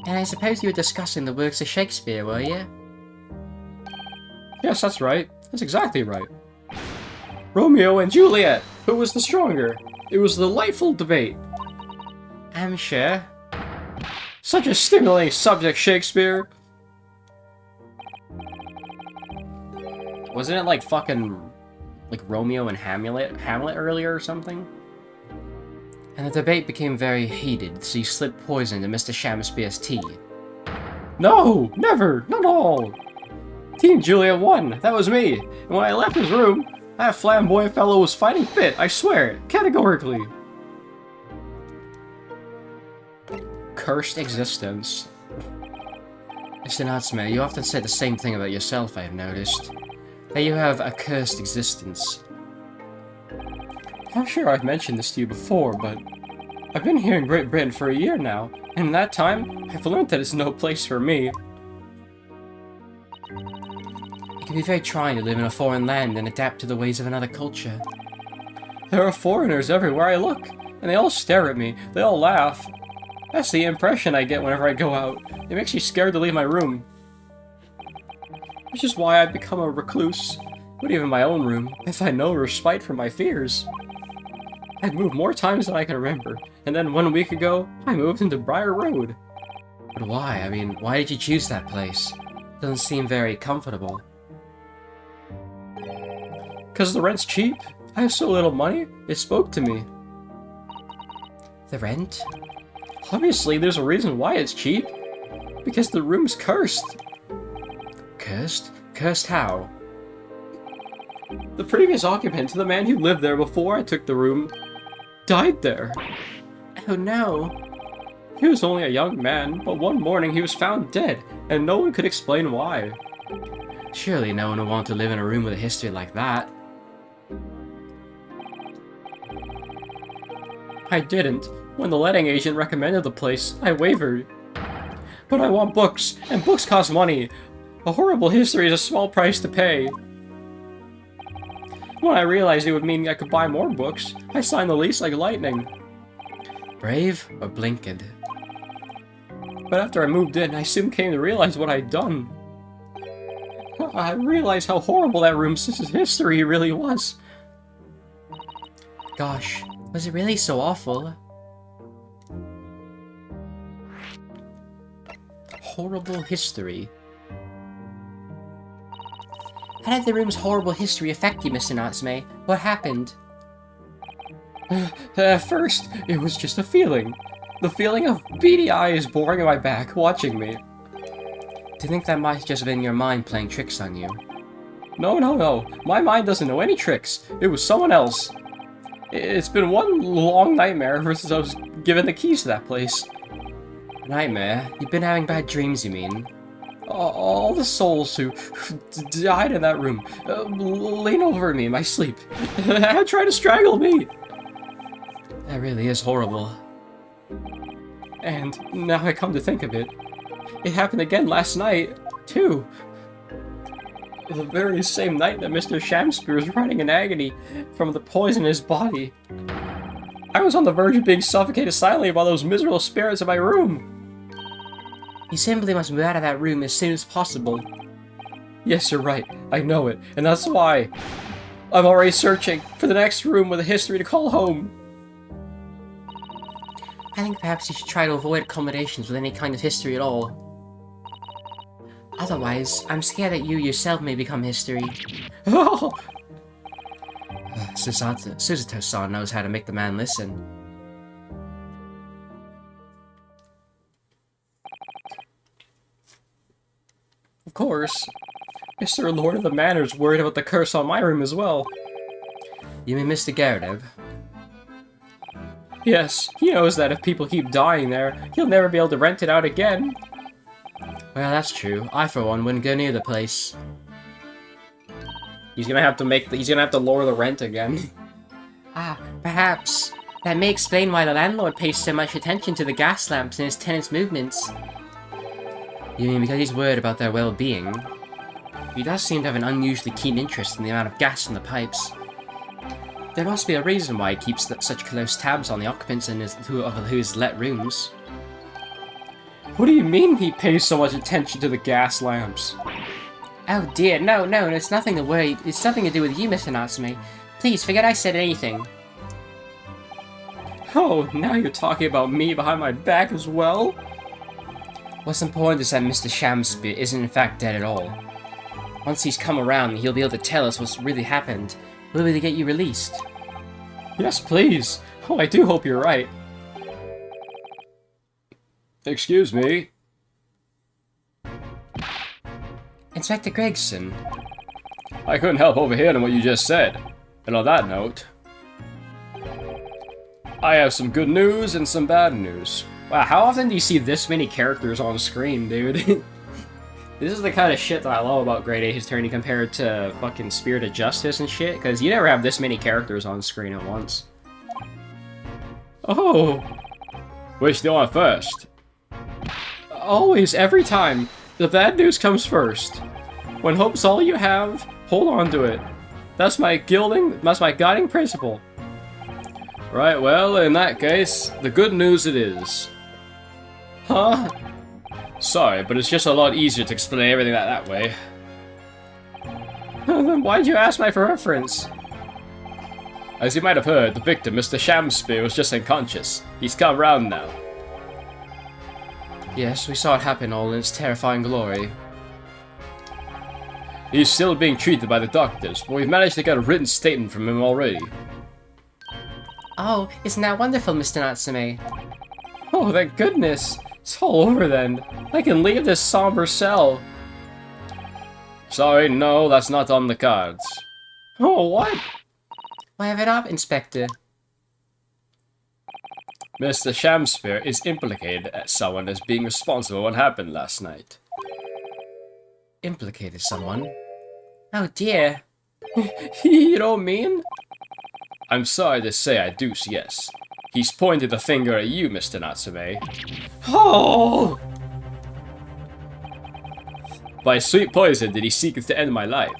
And I suppose you were discussing the works of Shakespeare, were you? Yes, that's right. That's exactly right. Romeo and Juliet! Who was the stronger? It was a delightful debate. I'm sure. Such a stimulating subject, Shakespeare! Wasn't it like fucking... like Romeo and Hamlet earlier or something? And the debate became very heated, so you slipped poison into Mr. Shamspear's tea. No! Never! Not at all! Team Juliet won! That was me! And when I left his room, that flamboyant fellow was fighting fit, I swear it, categorically! Cursed existence. Mr. Natsume, you often say the same thing about yourself, I have noticed. That you have a cursed existence. I'm sure I've mentioned this to you before, but I've been here in Great Britain for a year now, and in that time, I've learned that it's no place for me. It can be very trying to live in a foreign land and adapt to the ways of another culture. There are foreigners everywhere I look, and they all stare at me, they all laugh. That's the impression I get whenever I go out. It makes me scared to leave my room. Which is why I've become a recluse. But even my own room, I find no respite from my fears. I've moved more times than I can remember, and then 1 week ago, I moved into Briar Road. But why? I mean, why did you choose that place? Doesn't seem very comfortable. 'Cause the rent's cheap. I have so little money, it spoke to me. The rent? Obviously, there's a reason why it's cheap. Because the room's cursed. Cursed? Cursed how? The previous occupant, the man who lived there before I took the room, died there. Oh no. He was only a young man, but one morning he was found dead, and no one could explain why. Surely no one would want to live in a room with a history like that. I didn't. When the letting agent recommended the place, I wavered. But I want books, and books cost money. A horrible history is a small price to pay. When I realized it would mean I could buy more books, I signed the lease like lightning. Brave or blinked? But after I moved in, I soon came to realize what I'd done. I realized how horrible that room's history really was. Gosh, was it really so awful? Horrible history. How did the room's horrible history affect you, Mr. Natsume? What happened? At first, it was just a feeling. The feeling of beady eyes boring at my back, watching me. Do you think that might have just been your mind playing tricks on you? No. My mind doesn't know any tricks. It was someone else. It's been one long nightmare ever since I was given the keys to that place. Nightmare? You've been having bad dreams, you mean? All the souls who died in that room lean over me in my sleep and try to strangle me. That really is horrible. And now I come to think of it, it happened again last night, too. The very same night that Mr. Shamspear was running in agony from the poison in his body. I was on the verge of being suffocated silently by those miserable spirits in my room. You simply must move out of that room as soon as possible. Yes, you're right. I know it. And that's why I'm already searching for the next room with a history to call home. I think perhaps you should try to avoid accommodations with any kind of history at all. Otherwise, I'm scared that you yourself may become history. Oh! Susato-san knows how to make the man listen. Of course. Mr. Lord of the Manor's worried about the curse on my room as well. You mean Mr. Gardev? Yes, he knows that if people keep dying there, he'll never be able to rent it out again. Well, that's true. I, for one, wouldn't go near the place. He's gonna have to lower the rent again. Ah, perhaps. That may explain why the landlord pays so much attention to the gas lamps in his tenants' movements. You mean because he's worried about their well-being? He does seem to have an unusually keen interest in the amount of gas in the pipes. There must be a reason why he keeps such close tabs on the occupants of his let rooms. What do you mean he pays so much attention to the gas lamps? Oh dear, no, it's nothing to worry. It's nothing to do with you, Mr. Natsume. Please, forget I said anything. Oh, now you're talking about me behind my back as well? What's important is that Mr. Shamspear isn't in fact dead at all. Once he's come around, he'll be able to tell us what's really happened. We'll be able to get you released. Yes, please. Oh, I do hope you're right. Excuse me? Inspector Gregson. I couldn't help overhearing what you just said. And on that note, I have some good news and some bad news. Wow, how often do you see this many characters on screen, dude? This is the kind of shit that I love about Great Ace Attorney compared to fucking Spirit of Justice and shit, because you never have this many characters on screen at once. Oh! Which do you want first? Always, every time, the bad news comes first. When hope's all you have, hold on to it. That's my guiding principle. Right, well, in that case, the good news it is. Huh? Sorry, but it's just a lot easier to explain everything that way. Then why'd you ask my reference? As you might have heard, the victim, Mr. Shamspear, was just unconscious. He's come round now. Yes, we saw it happen all in its terrifying glory. He's still being treated by the doctors, but we've managed to get a written statement from him already. Oh, isn't that wonderful, Mr. Natsume? Oh, thank goodness. It's all over then. I can leave this somber cell. Sorry, no, that's not on the cards. Oh, what? Why have it up, Inspector? Mr. Shamspear is implicated as someone as being responsible for what happened last night. Implicated someone? Oh dear. You don't mean? I'm sorry to say I do, yes. He's pointed the finger at you, Mr. Natsume. Oh! By sweet poison did he seek to end my life.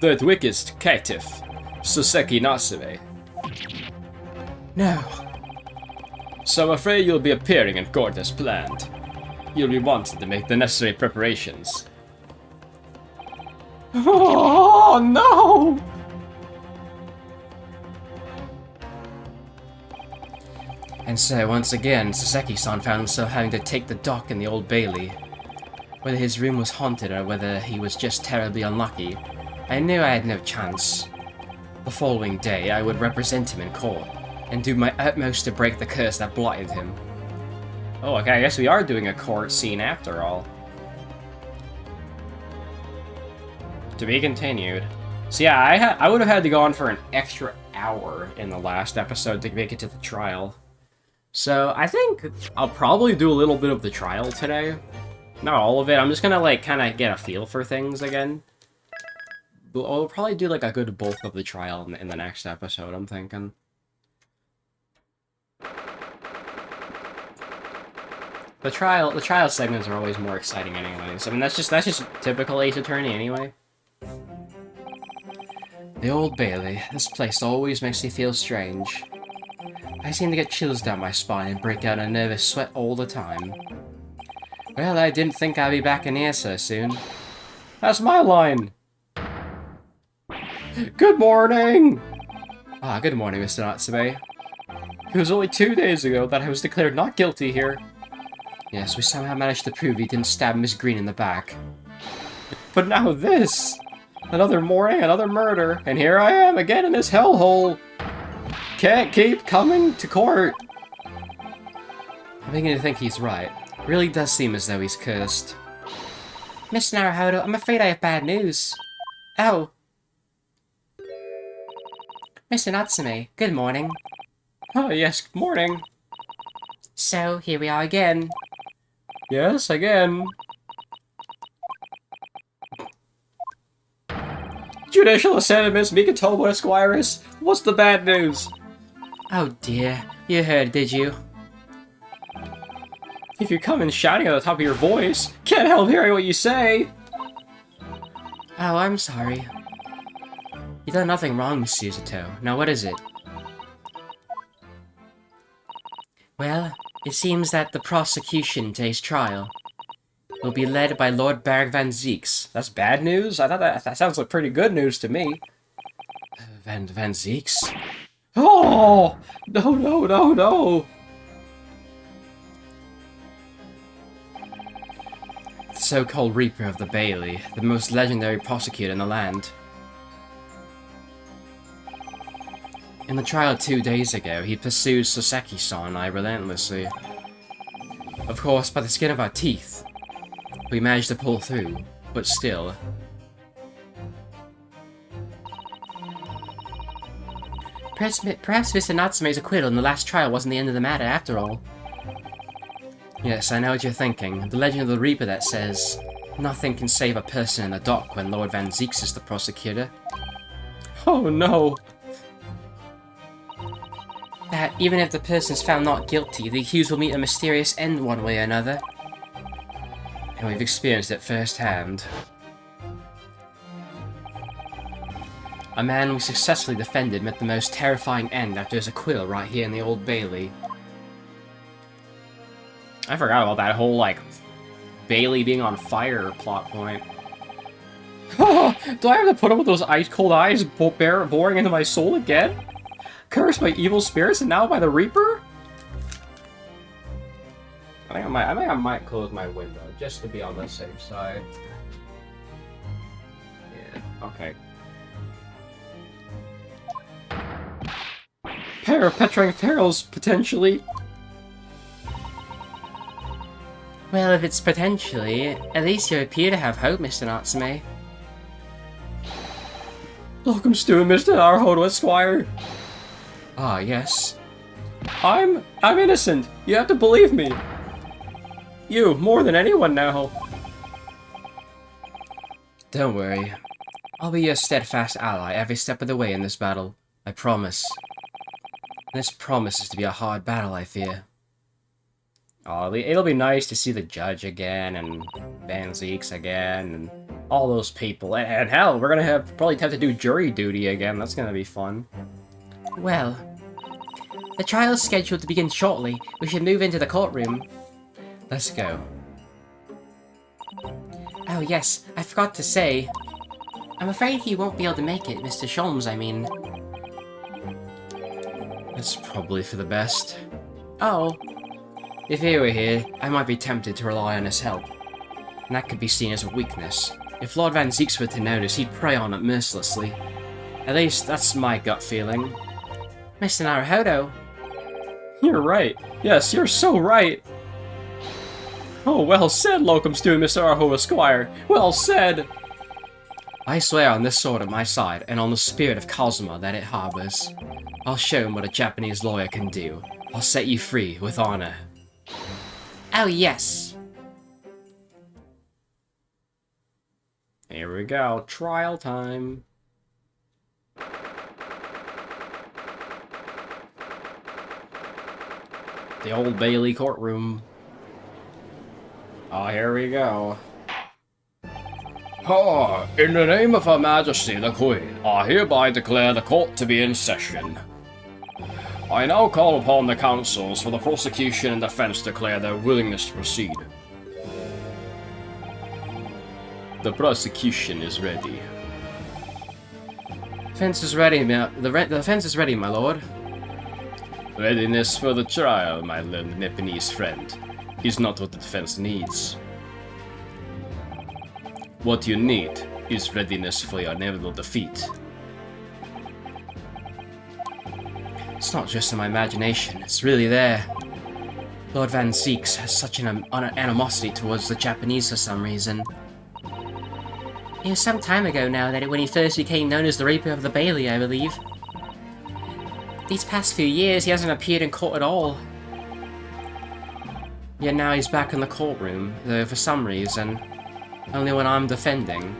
The wicked caitiff, Suseki Natsume. No. So I'm afraid you'll be appearing in court as planned. You'll be wanted to make the necessary preparations. Oh, no! And so, once again, Saseki-san found himself having to take the dock in the Old Bailey. Whether his room was haunted or whether he was just terribly unlucky, I knew I had no chance. The following day, I would represent him in court, and do my utmost to break the curse that blighted him. Oh, okay, I guess we are doing a court scene after all. To be continued. So yeah, I would have had to go on for an extra hour in the last episode to make it to the trial. So I think I'll probably do a little bit of the trial today. Not all of it, I'm just gonna like kind of get a feel for things again. I'll probably do like a good bulk of the trial in the next episode, I'm thinking. The trial segments are always more exciting anyways. I mean, that's just typical Ace Attorney anyway. The Old Bailey. This place always makes me feel strange. I seem to get chills down my spine and break out in a nervous sweat all the time. Well, I didn't think I'd be back in here so soon. That's my line! Good morning! Ah, good morning, Mr. Natsume. It was only 2 days ago that I was declared not guilty here. Yes, we somehow managed to prove he didn't stab Miss Green in the back. But now this! Another morning, another murder, and here I am again in this hellhole! Can't keep coming to court! I'm beginning to think he's right. It really does seem as though he's cursed. Mr. Naruhodo, I'm afraid I have bad news. Oh. Mr. Natsume, good morning. Oh, yes, good morning. So, here we are again. Yes, again. Judicial Assent, Miss Mikatomo Esquires. What's the bad news? Oh dear, you heard, did you? If you come in shouting at the top of your voice, can't help hearing what you say. Oh, I'm sorry. You've done nothing wrong, Miss Susato. Now what is it? Well, it seems that the prosecution in today's trial will be led by Lord Barrack Van Zeeks. That's bad news? I thought that sounds like pretty good news to me. Van Zeeks? Oh! No, no, no, no! The so-called Reaper of the Bailey, the most legendary prosecutor in the land. In the trial 2 days ago, he pursued Sasaki-san and I relentlessly. Of course, by the skin of our teeth. We managed to pull through, but still. Perhaps Mr. Natsume's acquittal in the last trial wasn't the end of the matter after all. Yes, I know what you're thinking. The legend of the Reaper that says, nothing can save a person in the dock when Lord Van Zeeks is the prosecutor. Oh no! That even if the person's found not guilty, the accused will meet a mysterious end one way or another. And we've experienced it firsthand. A man we successfully defended met the most terrifying end after his acquittal right here in the Old Bailey. I forgot about that whole, like, Bailey being on fire plot point. Oh, do I have to put up with those ice-cold eyes boring into my soul again? Cursed by evil spirits and now by the Reaper? I think I might close my window, just to be on the safe side. Yeah, okay. Pair of petrifying perils, potentially. Well, if it's potentially, at least you appear to have hope, Mr. Natsume. Welcome, Stu, Mr. Naruhodo Esquire. Ah, yes. I'm innocent. You have to believe me. You, more than anyone now. Don't worry. I'll be your steadfast ally every step of the way in this battle. I promise. This promises to be a hard battle, I fear. Oh, it'll be nice to see the judge again, and Van Zeeks again, and all those people. And hell, we're gonna probably have to do jury duty again. That's gonna be fun. Well, the trial is scheduled to begin shortly. We should move into the courtroom. Let's go. Oh yes, I forgot to say. I'm afraid he won't be able to make it, Mr. Sholmes, I mean. That's probably for the best. Oh. If he were here, I might be tempted to rely on his help. And that could be seen as a weakness. If Lord Van Zeeks were to notice, he'd prey on it mercilessly. At least, that's my gut feeling. Mr. Naruhodo. You're right. Yes, you're so right. Oh, well said, Locum Stew, Mr. Naruhodo Esquire. Well said. I swear on this sword at my side, and on the spirit of Kazuma that it harbors. I'll show him what a Japanese lawyer can do. I'll set you free with honor. Oh, yes. Here we go. Trial time. The Old Bailey courtroom. Oh, here we go. Ah, in the name of Her Majesty the Queen, I hereby declare the court to be in session. I now call upon the counsels for the prosecution and defense declare their willingness to proceed. The prosecution is ready. Defense is ready, the defense is ready, my lord. Readiness for the trial, my learned Nepalese friend, is not what the defense needs. What you need is readiness for your inevitable defeat. It's not just in my imagination, it's really there. Lord Van Zeeks has such an animosity towards the Japanese for some reason. It was some time ago now when he first became known as the Reaper of the Bailey, I believe. These past few years, he hasn't appeared in court at all. Yet now he's back in the courtroom, though for some reason, only when I'm defending.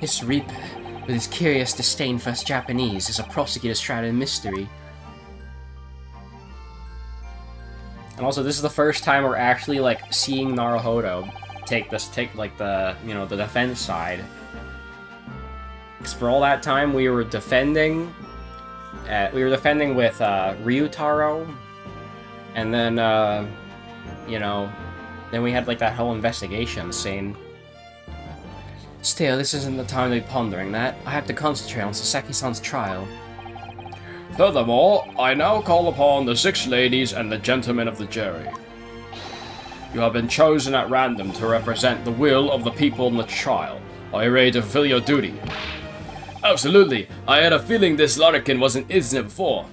This Reaper, with his curious disdain for us Japanese, is a prosecutor's shrouded mystery. And also, this is the first time we're actually, like, seeing Naruhodo take the defense side. Because for all that time, we were defending with Ryutaro, and then then we had like that whole investigation scene. Still, this isn't the time to be pondering that. I have to concentrate on Sasaki-san's trial. Furthermore, I now call upon the 6 ladies and the gentlemen of the jury. You have been chosen at random to represent the will of the people in the trial. Are you ready to fulfill your duty? Absolutely. I had a feeling this larrikin wasn't innocent before.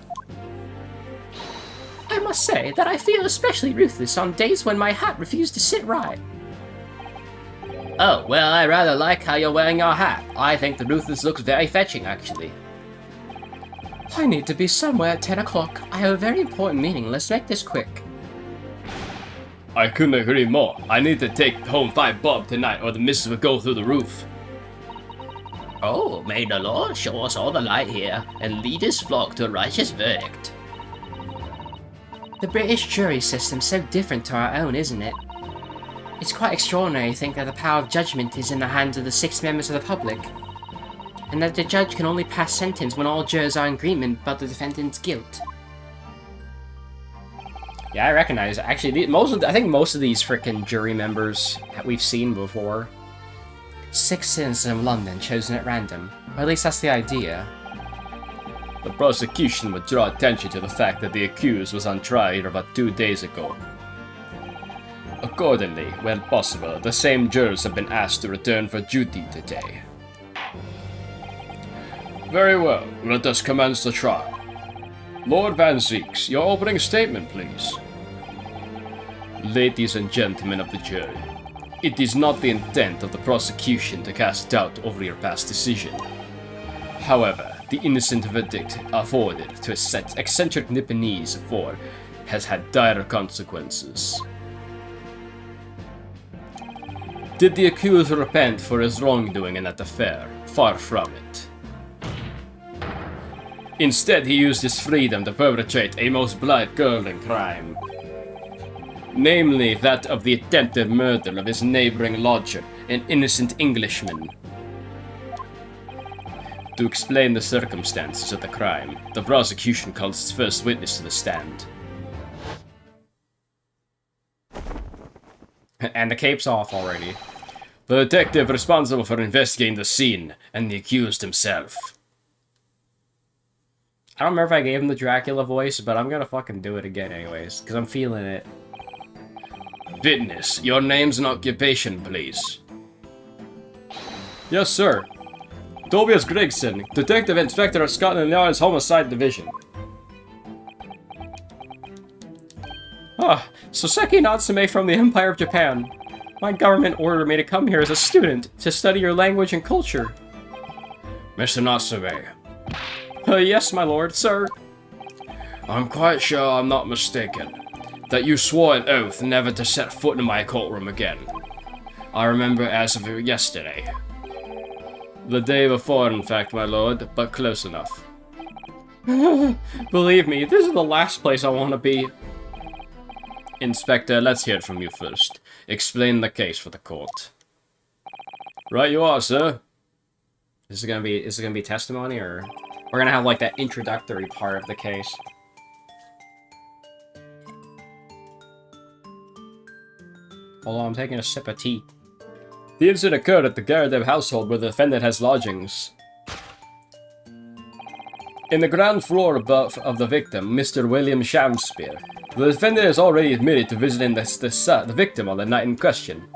I must say that I feel especially ruthless on days when my hat refused to sit right. Oh, well, I rather like how you're wearing your hat. I think the ruthless looks very fetching, actually. I need to be somewhere at 10 o'clock. I have a very important meeting. Let's make this quick. I couldn't agree more. I need to take home 5 bob tonight or the missus will go through the roof. Oh, may the Lord show us all the light here, and lead his flock to a righteous verdict. The British jury system's so different to our own, isn't it? It's quite extraordinary to think that the power of judgment is in the hands of the 6 members of the public, and that the judge can only pass sentence when all jurors are in agreement about the defendant's guilt. Yeah, I recognize it. Actually, I think most of these frickin' jury members we've seen before. 6 citizens of London chosen at random, or at least that's the idea. The prosecution would draw attention to the fact that the accused was on trial about 2 days ago. Accordingly, when possible, the same jurors have been asked to return for duty today. Very well, let us commence the trial. Lord Van Zeeks, your opening statement, please. Ladies and gentlemen of the jury, it is not the intent of the prosecution to cast doubt over your past decision. However, the innocent verdict afforded to eccentric Nipponese for has had dire consequences. Did the accused repent for his wrongdoing in that affair? Far from it. Instead, he used his freedom to perpetrate a most blood-curdling crime. Namely, that of the attempted murder of his neighboring lodger, an innocent Englishman. To explain the circumstances of the crime, the prosecution calls its first witness to the stand. And the cape's off already. The detective responsible for investigating the scene, and the accused himself. I don't remember if I gave him the Dracula voice, but I'm gonna fucking do it again anyways, because I'm feeling it. Witness, your names and occupation, please. Yes, sir. Tobias Gregson, Detective Inspector of Scotland Yard's Homicide Division. Soseki Natsume from the Empire of Japan. My government ordered me to come here as a student to study your language and culture. Mr. Natsume. Yes, my lord, sir. I'm quite sure I'm not mistaken, that you swore an oath never to set foot in my courtroom again. I remember as of yesterday. The day before, in fact, my lord, but close enough. Believe me, this is the last place I want to be. Inspector, let's hear it from you first. Explain the case for the court. Right you are, sir. Is it gonna be testimony, or we're gonna have like that introductory part of the case? Hold on, I'm taking a sip of tea. The incident occurred at the Garrett household where the defendant has lodgings. In the ground floor above of the victim, Mr. William Shamspeare. The defendant has already admitted to visiting the victim on the night in question.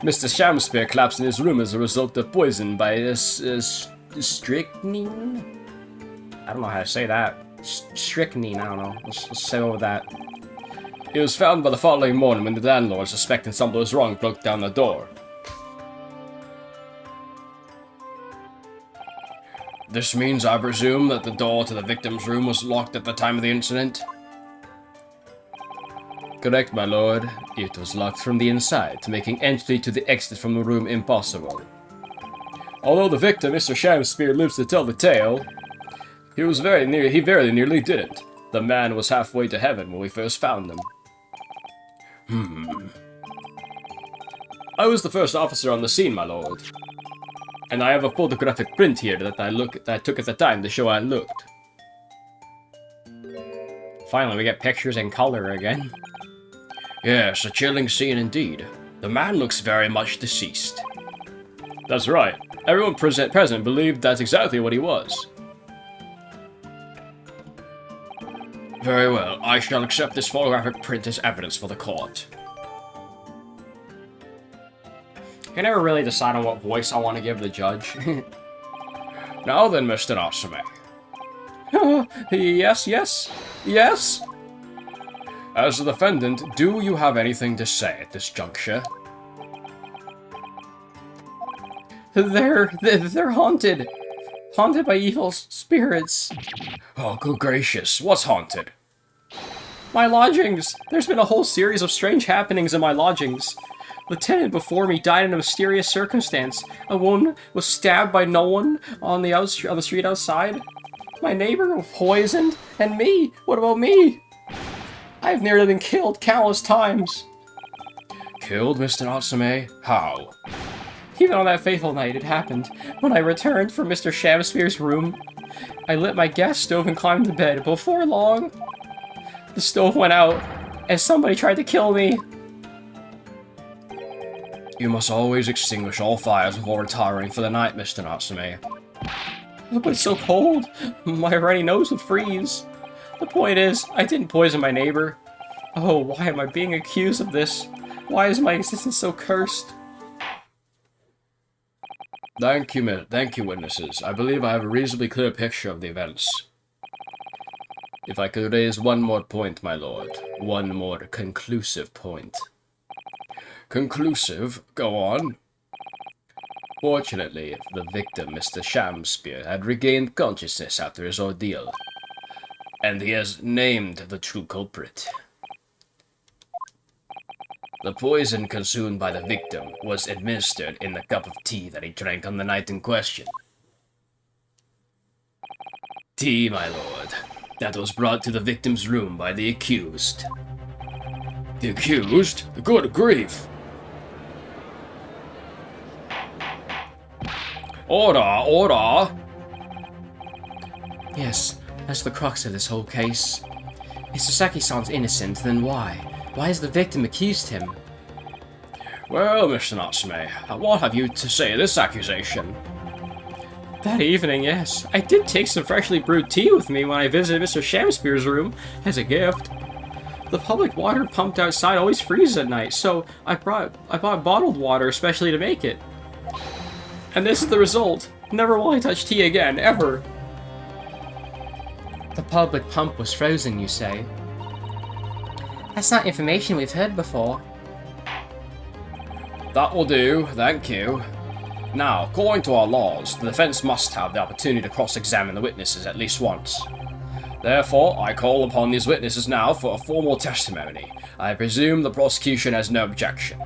Mr. Shamspeare collapsed in his room as a result of poison by strychnine? I don't know how to say that. Strychnine, I don't know. Let's say over that. He was found by the following morning when the landlord, suspecting something was wrong, broke down the door. This means, I presume, that the door to the victim's room was locked at the time of the incident? Correct, my lord. It was locked from the inside, making entry to the exit from the room impossible. Although the victim, Mr. Shamspeare, lives to tell the tale, he very nearly didn't. The man was halfway to heaven when we first found him. I was the first officer on the scene, my lord. And I have a photographic print here that I took at the time to show I looked. Finally, we get pictures in color again. Yes, a chilling scene indeed. The man looks very much deceased. That's right. Everyone present believed that's exactly what he was. Very well, I shall accept this photographic print as evidence for the court. I can never really decide on what voice I want to give the judge. Now then, Mr. Natsume. Yes? As the defendant, do you have anything to say at this juncture? They're haunted. Haunted by evil spirits. Oh, good gracious, what's haunted? My lodgings! There's been a whole series of strange happenings in my lodgings. The tenant before me died in a mysterious circumstance. A woman was stabbed by no one on the street outside. My neighbor was poisoned, and me. What about me? I've nearly been killed countless times. Killed, Mr. Natsume? How? Even on that fateful night, it happened. When I returned from Mr. Shamspeare's room, I lit my gas stove and climbed to bed. Before long, the stove went out, and somebody tried to kill me. You must always extinguish all fires before retiring for the night, Mr. Natsume. But it's so cold, my runny nose would freeze. The point is, I didn't poison my neighbor. Oh, why am I being accused of this? Why is my existence so cursed? Thank you, witnesses. I believe I have a reasonably clear picture of the events. If I could raise one more point, my lord. One more conclusive point. Conclusive? Go on. Fortunately, the victim, Mr. Shamspeare, had regained consciousness after his ordeal. And he has named the true culprit. The poison consumed by the victim was administered in the cup of tea that he drank on the night in question. Tea, my lord, that was brought to the victim's room by the accused. The accused? Good grief! Order! Yes, that's the crux of this whole case. If Sasaki-san's innocent, then why? Why has the victim accused him? Well, Mr. Natsume, what have you to say to this accusation? That evening, yes. I did take some freshly brewed tea with me when I visited Mr. Shamspeare's room as a gift. The public water pumped outside always freezes at night, so I bought bottled water especially to make it. And this is the result. Never will I touch tea again, ever. The public pump was frozen, you say? That's not information we've heard before. That will do, thank you. Now, according to our laws, the defense must have the opportunity to cross-examine the witnesses at least once. Therefore, I call upon these witnesses now for a formal testimony. I presume the prosecution has no objection.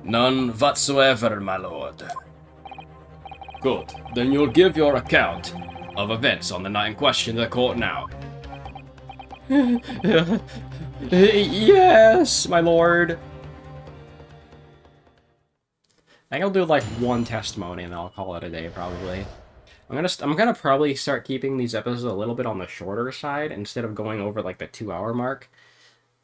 None whatsoever, my lord. Good. Then you'll give your account of events on the night in question to the court now. Yes, my lord. I think I'll do like one testimony and then I'll call it a day probably. I'm gonna probably start keeping these episodes a little bit on the shorter side instead of going over like the 2-hour mark.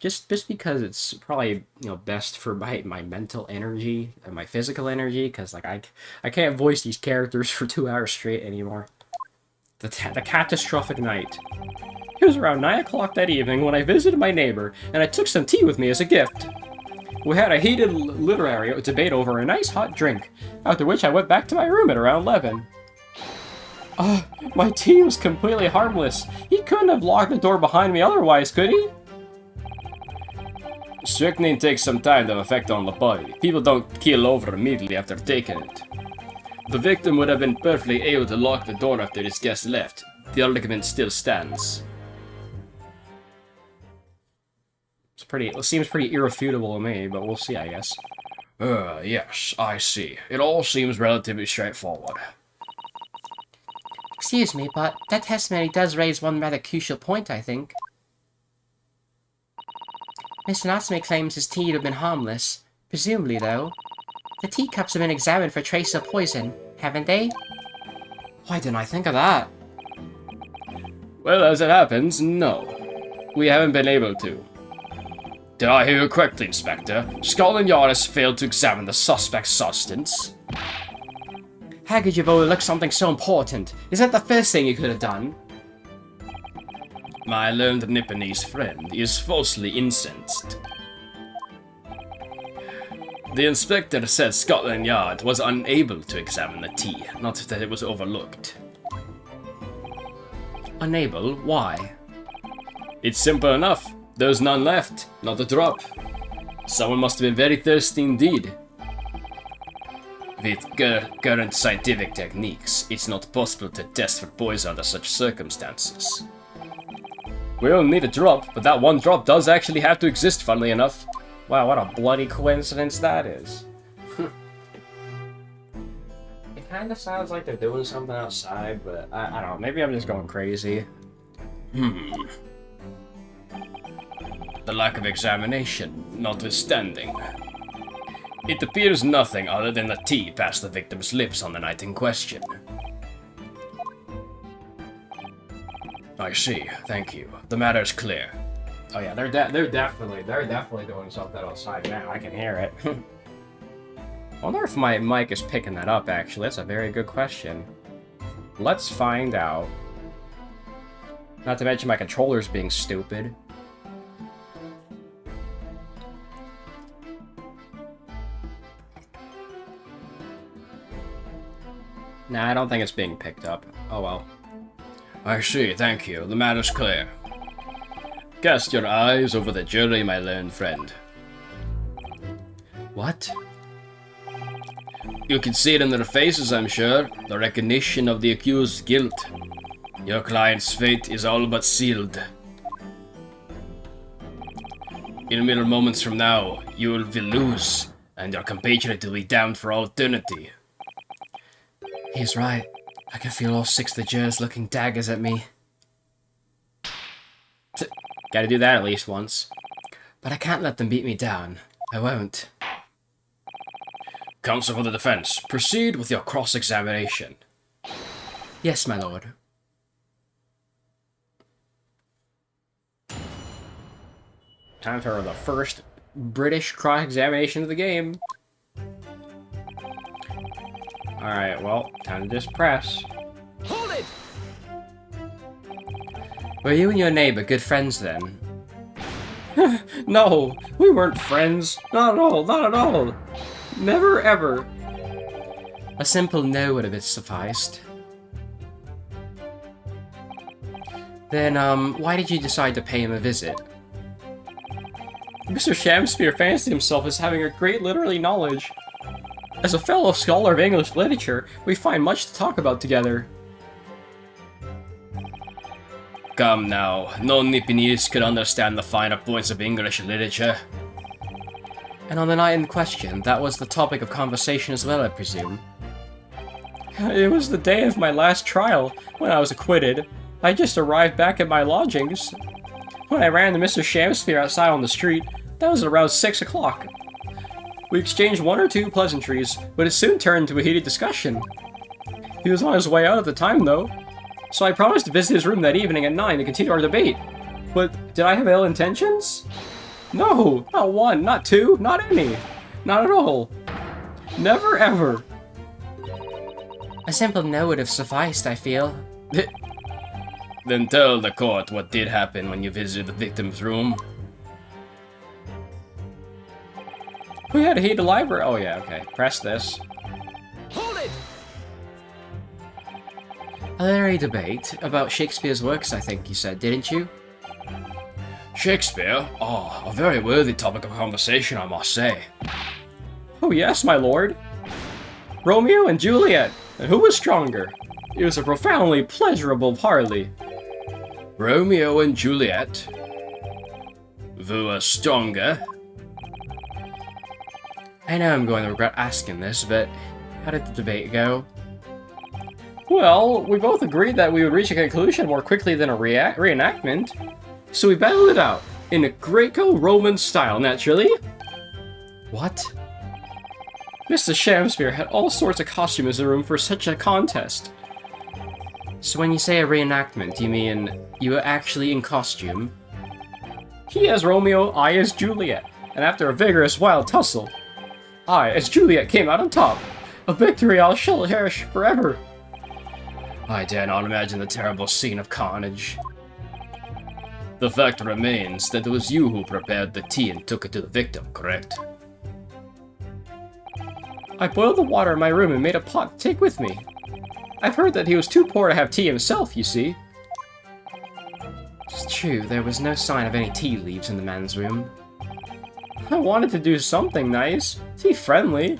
just because it's probably, you know, best for my mental energy and my physical energy, because like I can't voice these characters for 2 hours straight anymore. The catastrophic night. It was around 9 o'clock that evening when I visited my neighbor, and I took some tea with me as a gift. We had a heated literary debate over a nice hot drink, after which I went back to my room at around 11. My tea was completely harmless. He couldn't have locked the door behind me otherwise, could he? Strychnine takes some time to have effect on the body. People don't keel over immediately after taking it. The victim would have been perfectly able to lock the door after his guest left. The argument still stands. It seems pretty irrefutable to me, but we'll see, I guess. Yes, I see. It all seems relatively straightforward. Excuse me, but that testimony does raise one rather crucial point, I think. Mr. Natsume claims his tea would have been harmless. Presumably, though. The teacups have been examined for trace of poison, haven't they? Why didn't I think of that? Well, as it happens, no. We haven't been able to. Did I hear you correctly, Inspector? Scotland Yard has failed to examine the suspect's substance. How could you have overlooked something so important? Is that the first thing you could have done? My learned Nipponese friend is falsely incensed. The inspector said Scotland Yard was unable to examine the tea, not that it was overlooked. Unable? Why? It's simple enough. There's none left, not a drop. Someone must have been very thirsty indeed. With current scientific techniques, it's not possible to test for poison under such circumstances. We only need a drop, but that one drop does actually have to exist, funnily enough. Wow, what a bloody coincidence that is. It kind of sounds like they're doing something outside, but I don't know, maybe I'm just going crazy. The lack of examination, notwithstanding. It appears nothing other than the tea passed the victim's lips on the night in question. I see, thank you. The matter is clear. Oh yeah, they're definitely doing something outside now. I can hear it. I wonder if my mic is picking that up, actually. That's a very good question. Let's find out. Not to mention my controller's being stupid. Nah, I don't think it's being picked up. Oh well. I see, thank you. The matter's clear. Cast your eyes over the jury, my learned friend. What? You can see it in their faces, I'm sure. The recognition of the accused's guilt. Your client's fate is all but sealed. In mere moments from now, you will lose, and your compatriot will be damned for all eternity. He's right. I can feel all 6 of the jurors looking daggers at me. Gotta do that at least once. But I can't let them beat me down. I won't. Counsel for the defense, proceed with your cross-examination. Yes, my lord. Time for the first British cross-examination of the game. Alright, well, time to just press. Hold it! Were you and your neighbor good friends then? No, we weren't friends. Not at all, not at all. Never ever. A simple no would have sufficed. Then, why did you decide to pay him a visit? Mr. Shamspeare fancied himself as having a great literary knowledge. As a fellow scholar of English literature, we find much to talk about together. Come now, no Nipponese could understand the finer points of English literature. And on the night in question, that was the topic of conversation as well, I presume. It was the day of my last trial, when I was acquitted. I just arrived back at my lodgings. When I ran into Mr. Shamspeare outside on the street, that was around 6 o'clock. We exchanged 1 or 2 pleasantries, but it soon turned into a heated discussion. He was on his way out at the time, though, so I promised to visit his room that evening at 9 to continue our debate. But did I have ill intentions? No, not one, not two, not any. Not at all. Never ever. A simple no would have sufficed, I feel. Then tell the court what did happen when you visited the victim's room. We had a heated library. Oh yeah, okay. Press this. Hold it! A literary debate about Shakespeare's works, I think you said, didn't you? Shakespeare? Oh, a very worthy topic of conversation, I must say. Oh yes, my lord. Romeo and Juliet. And who was stronger? It was a profoundly pleasurable parley. Romeo and Juliet? Who was stronger? I know I'm going to regret asking this, but how did the debate go? Well, we both agreed that we would reach a conclusion more quickly than a reenactment. So we battled it out, in a Greco-Roman style, naturally. What? Mr. Shamspeare had all sorts of costumes in the room for such a contest. So when you say a reenactment, you mean you were actually in costume? He as Romeo, I as Juliet, and after a vigorous wild tussle, I as Juliet came out on top. A victory I'll cherish forever. I dare not imagine the terrible scene of carnage. The fact remains that it was you who prepared the tea and took it to the victim, correct? I boiled the water in my room and made a pot to take with me. I've heard that he was too poor to have tea himself, you see. It's true, there was no sign of any tea leaves in the man's room. I wanted to do something nice, to be friendly.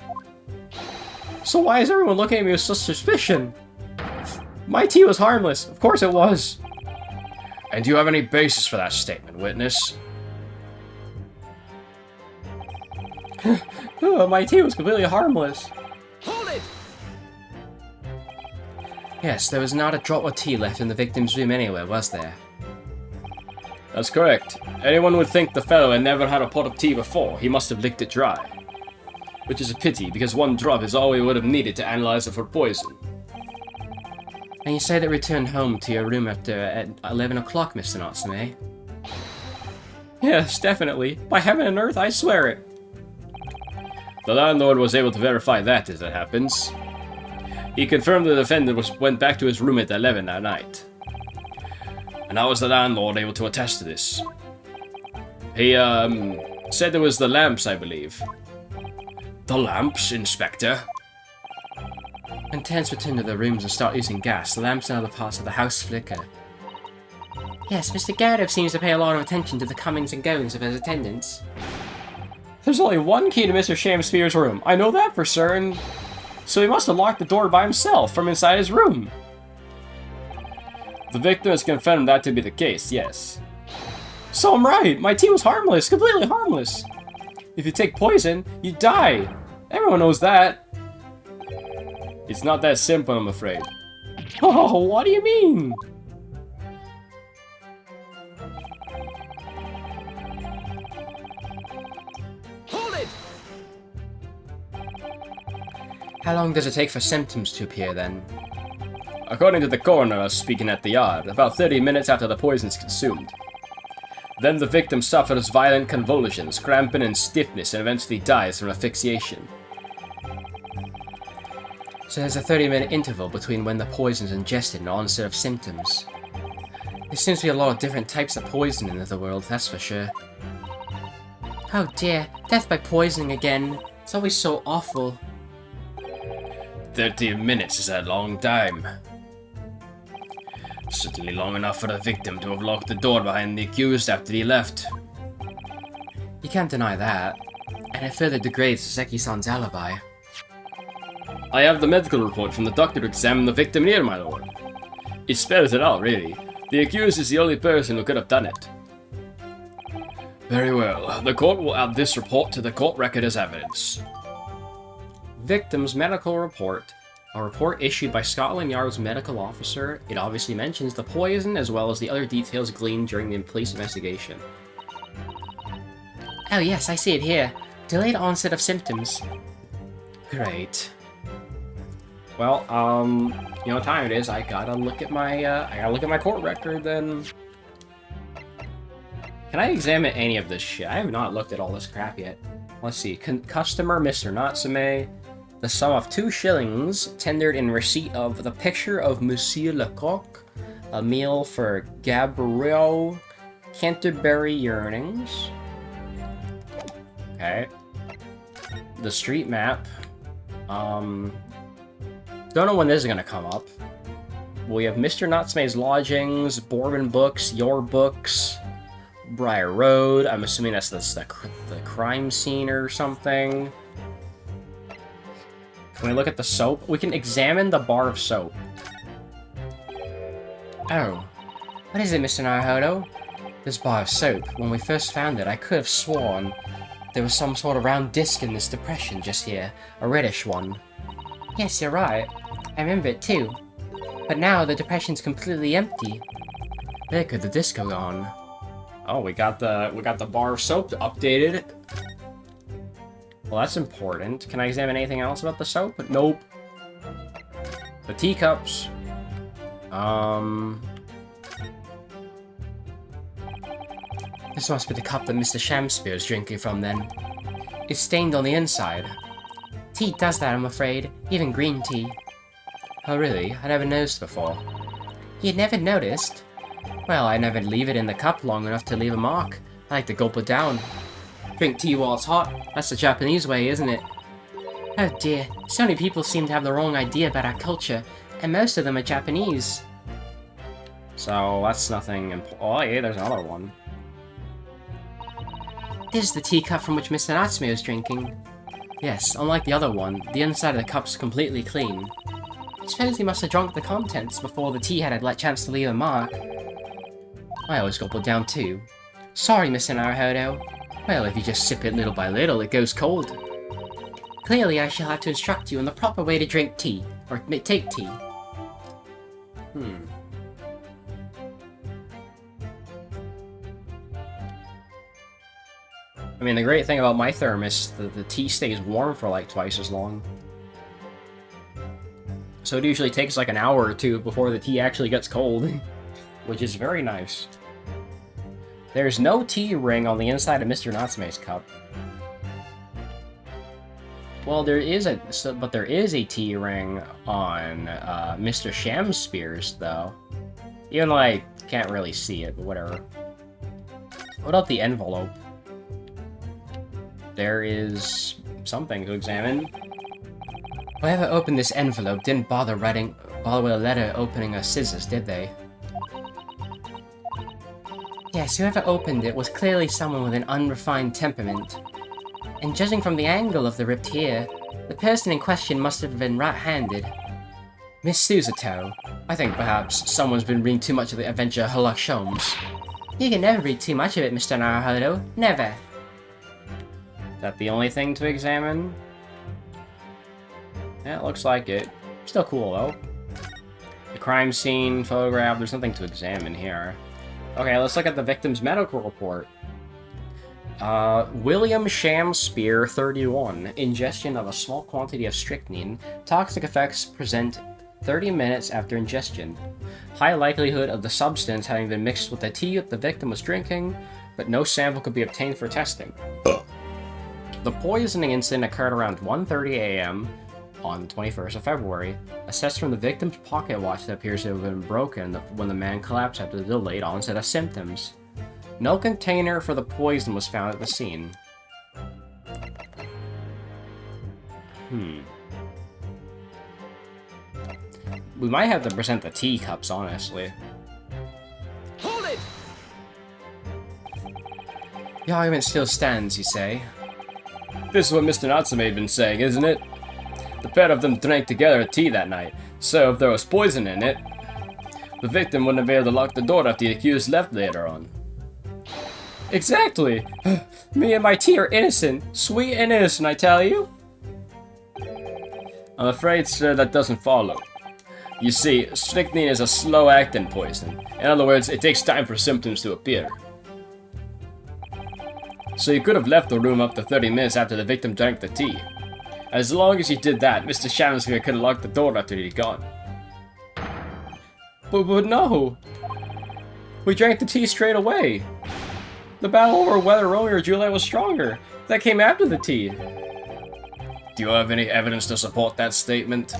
So why is everyone looking at me with such suspicion? My tea was harmless, of course it was. And do you have any basis for that statement, witness? My tea was completely harmless. Hold it! Yes, there was not a drop of tea left in the victim's room anywhere, was there? That's correct. Anyone would think the fellow had never had a pot of tea before. He must have licked it dry. Which is a pity, because one drop is all we would have needed to analyze it for poison. And you say that returned home to your room at 11 o'clock, Mr. Natsume? Yes, definitely. By heaven and earth, I swear it. The landlord was able to verify that, as it happens. He confirmed the defendant went back to his room at 11 that night. And how was the landlord able to attest to this? He, said it was the lamps, I believe. The lamps, Inspector? When tenants return to their rooms and start using gas, the lamps in other parts of the house flicker. Yes, Mr. Gardev seems to pay a lot of attention to the comings and goings of his attendants. There's only one key to Mr. Shamspeare's room. I know that for certain. So he must have locked the door by himself from inside his room. The victim has confirmed that to be the case, yes. So I'm right. My tea was harmless, completely harmless. If you take poison, you die. Everyone knows that. It's not that simple, I'm afraid. Oh, what do you mean? Hold it! How long does it take for symptoms to appear then? According to the coroner speaking at the yard, about 30 minutes after the poison is consumed. Then the victim suffers violent convulsions, cramping and stiffness, and eventually dies from asphyxiation. So there's a 30-minute interval between when the poison is ingested and onset of symptoms. There seems to be a lot of different types of poison in the world, that's for sure. Oh dear, death by poisoning again. It's always so awful. 30 minutes is a long time. Certainly long enough for the victim to have locked the door behind the accused after he left. You can't deny that. And it further degrades Seki-san's alibi. I have the medical report from the doctor who examined the victim here, my lord. It spells it out, really. The accused is the only person who could have done it. Very well. The court will add this report to the court record as evidence. Victim's medical report. A report issued by Scotland Yard's medical officer. It obviously mentions the poison as well as the other details gleaned during the police investigation. Oh yes, I see it here. Delayed onset of symptoms. Great. Well, you know what time it is. I gotta look at my court record then. Can I examine any of this shit? I have not looked at all this crap yet. Let's see. Customer, Mr. Natsume. The sum of 2 shillings tendered in receipt of the picture of Monsieur Lecoq. A meal for Gabriel. Canterbury Yearnings. Okay. The street map. Don't know when this is gonna come up. We have Mr. Natsume's lodgings, Bourbon Books, Your Books, Briar Road. I'm assuming that's the crime scene or something. Can we look at the soap? We can examine the bar of soap. Oh. What is it, Mr. Naruhodo? This bar of soap. When we first found it, I could have sworn there was some sort of round disc in this depression just here. A reddish one. Yes, you're right. I remember it too. But now the depression's completely empty. Where could the disc have gone? Oh, we got the bar of soap updated. Well, that's important. Can I examine anything else about the soap? Nope. The teacups. This must be the cup that Mr. Shamspear is drinking from then. It's stained on the inside. Tea does that, I'm afraid. Even green tea. Oh, really? I never noticed before. You'd never noticed? Well, I never leave it in the cup long enough to leave a mark. I like to gulp it down. Drink tea while it's hot. That's the Japanese way, isn't it? Oh dear, so many people seem to have the wrong idea about our culture, and most of them are Japanese. So, that's nothing oh, yeah, there's another one. This is the teacup from which Mr. Natsume was drinking. Yes, unlike the other one, the inside of the cup's completely clean. I suppose he must have drunk the contents before the tea had a chance to leave a mark. I always gulp it down too. Sorry, Mr. Naruhodo. Well, if you just sip it little by little, it goes cold. Clearly, I shall have to instruct you on the proper way to drink tea, or take tea. I mean, the great thing about my thermos is that the tea stays warm for like twice as long. So it usually takes like an hour or two before the tea actually gets cold, which is very nice. There's no tea ring on the inside of Mr. Natsume's cup. Well, there is a tea ring on Mr. Shamspear's, though. Even though I can't really see it, but whatever. What about the envelope? There is something to examine. Whoever opened this envelope didn't bother with a letter opening or scissors, did they? Yes, whoever opened it was clearly someone with an unrefined temperament. And judging from the angle of the ripped ear, the person in question must have been right-handed. Miss Susato, I think perhaps someone's been reading too much of the adventure Sherlock Holmes. You can never read too much of it, Mr. Naruhodo. Never. Is that the only thing to examine? Yeah, it looks like it. Still cool, though. The crime scene, photograph, there's nothing to examine here. Okay, let's look at the victim's medical report. William Shamspear, 31. Ingestion of a small quantity of strychnine. Toxic effects present 30 minutes after ingestion. High likelihood of the substance having been mixed with the tea that the victim was drinking, but no sample could be obtained for testing. The poisoning incident occurred around 1:30 a.m. on the 21st of February, assessed from the victim's pocket watch that appears to have been broken when the man collapsed after the delayed onset of symptoms. No container for the poison was found at the scene. We might have to present the teacups, honestly. Hold it! The argument still stands, you say? This is what Mr. Natsume had been saying, isn't it? The pair of them drank together tea that night, so if there was poison in it, the victim wouldn't have been able to lock the door after the accused left later on. Exactly! Me and my tea are innocent. Sweet and innocent, I tell you. I'm afraid, sir, that doesn't follow. You see, strychnine is a slow-acting poison. In other words, it takes time for symptoms to appear. So you could have left the room up to 30 minutes after the victim drank the tea. As long as you did that, Mr. Shamspear could have locked the door after he'd gone. But no! We drank the tea straight away! The battle over whether Romeo or Juliet was stronger. That came after the tea. Do you have any evidence to support that statement?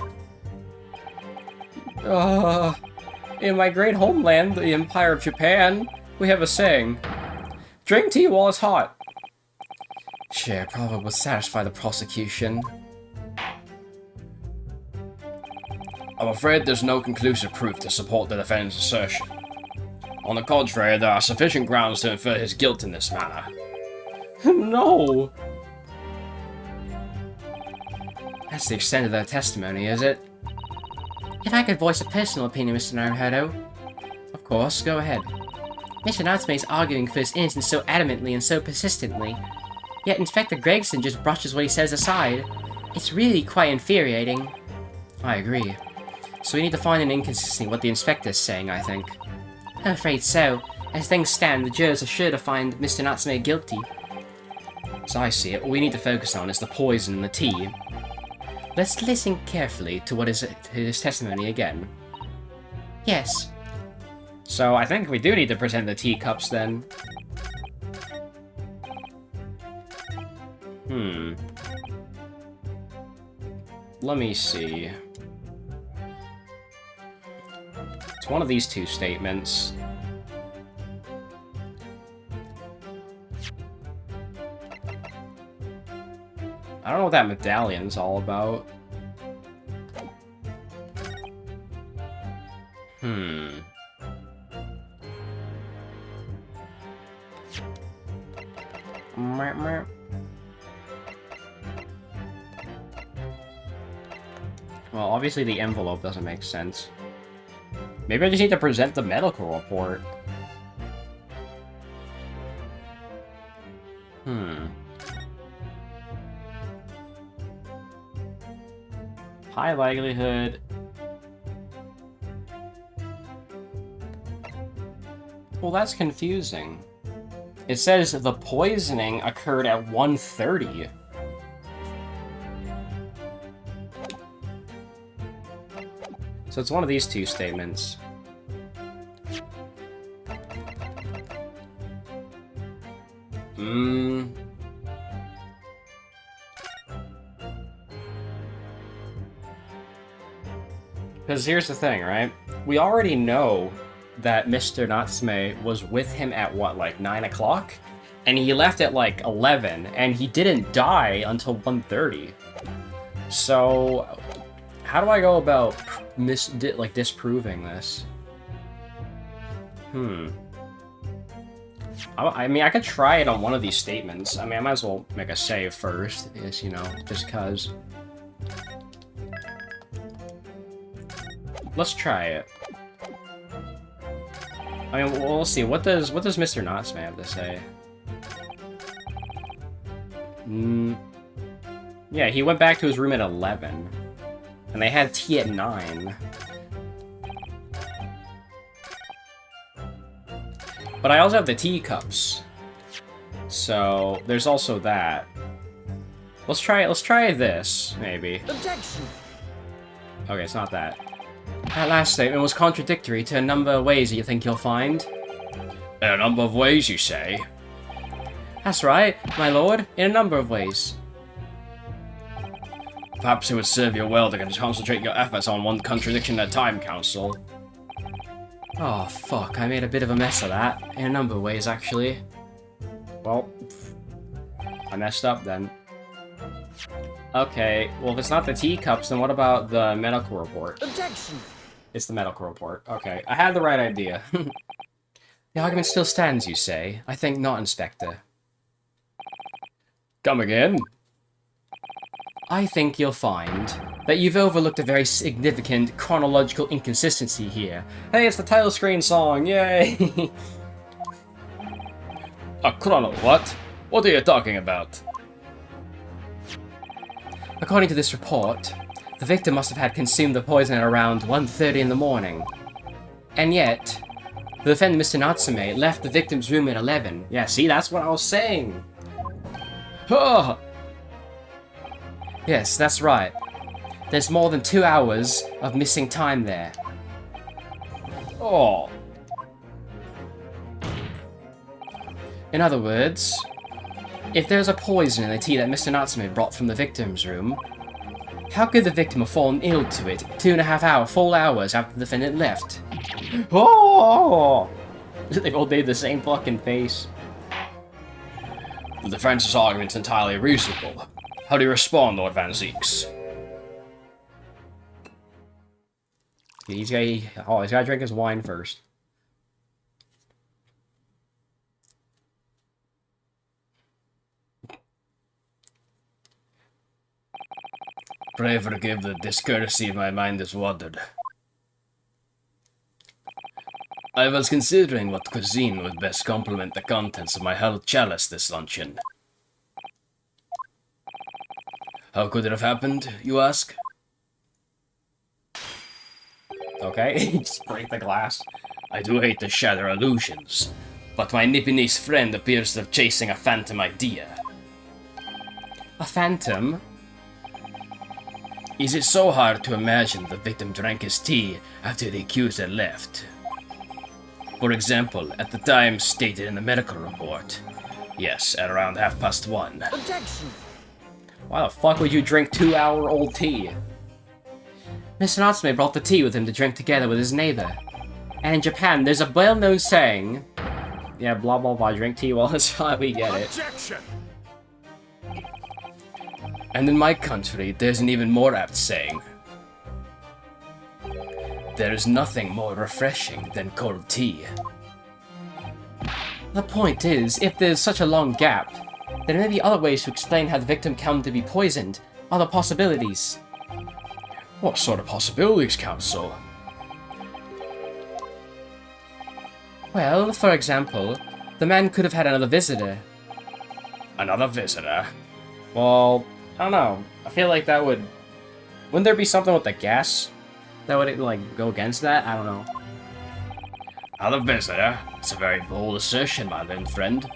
In my great homeland, the Empire of Japan, we have a saying. Drink tea while it's hot. Sure, probably would satisfy the prosecution. I'm afraid there's no conclusive proof to support the defendant's assertion. On the contrary, there are sufficient grounds to infer his guilt in this manner. No! That's the extent of their testimony, is it? If I could voice a personal opinion, Mr. Naruhodo. Of course, go ahead. Mr. Natsume is arguing for his innocence so adamantly and so persistently, yet Inspector Gregson just brushes what he says aside. It's really quite infuriating. I agree. So we need to find an inconsistency in what the inspector's saying, I think. I'm afraid so. As things stand, the jurors are sure to find Mr. Natsume guilty. As I see it, what we need to focus on is the poison in the tea. Let's listen carefully to what is his testimony again. Yes. So I think we do need to present the teacups then. Let me see. It's one of these two statements. I don't know what that medallion's all about. Well, obviously the envelope doesn't make sense. Maybe I just need to present the medical report. High likelihood. Well, that's confusing. It says the poisoning occurred at 1:30. So it's one of these two statements. Because here's the thing, right? We already know that Mr. Natsume was with him at what, like 9 o'clock? And he left at like 11, and he didn't die until 1:30. So, how do I go about disproving this? I mean, I could try it on one of these statements. I mean, I might as well make a save first, you know, just cause. Let's try it. I mean, we'll see. What does Mr. Natsume have to say? Yeah, he went back to his room at 11. And they had tea at 9. But I also have the teacups. So, there's also that. Let's try this, maybe. Objection! Okay, it's not that. That last statement was contradictory to a number of ways you think you'll find. In a number of ways, you say? That's right, my lord, in a number of ways. Perhaps it would serve you well to concentrate your efforts on one contradiction at a time, Counsel. Oh, fuck, I made a bit of a mess of that. In a number of ways, actually. Well, I messed up then. Okay, well if it's not the teacups, then what about the medical report? Objection! It's the medical report. Okay, I had the right idea. The argument still stands, you say? I think not, Inspector. Come again? I think you'll find that you've overlooked a very significant chronological inconsistency here. Hey, it's the title screen song, yay! A chrono what? What are you talking about? According to this report, the victim must have had consumed the poison at around 1:30 in the morning. And yet, the defendant, Mr. Natsume, left the victim's room at 11. Yeah, see, that's what I was saying. Oh! Yes, that's right. There's more than 2 hours of missing time there. Oh! In other words, if there's a poison in the tea that Mr. Natsume brought from the victim's room, how could the victim have fallen ill to it 2.5 full hours after the defendant left? Oh! They both made the same fucking face. The defense's argument's entirely reasonable. How do you respond, Lord Van Zeeks? He's gotta drink his wine first. Pray forgive the discourtesy my mind is watered. I was considering what cuisine would best complement the contents of my health chalice this luncheon. How could it have happened, you ask? Okay, just break the glass. I do hate to shatter illusions, but my Nipponese friend appears to have chasing a phantom idea. A phantom? Is it so hard to imagine the victim drank his tea after the accuser left? For example, at the time stated in the medical report. Yes, at around 1:30. Objection! Why the fuck would you drink 2-hour-old tea? Mr. Natsume brought the tea with him to drink together with his neighbor. And in Japan, there's a well-known saying... Yeah, blah blah blah, drink tea while it's hot, we get it. Objection! And in my country, there's an even more apt saying. There is nothing more refreshing than cold tea. The point is, if there's such a long gap, there may be other ways to explain how the victim came to be poisoned. Other possibilities. What sort of possibilities, Counsel? Well, for example, the man could have had another visitor. Another visitor? Well, I don't know. I feel like that would... Wouldn't there be something with the gas that would, like, go against that? I don't know. Another visitor? It's a very bold assertion, my learned friend.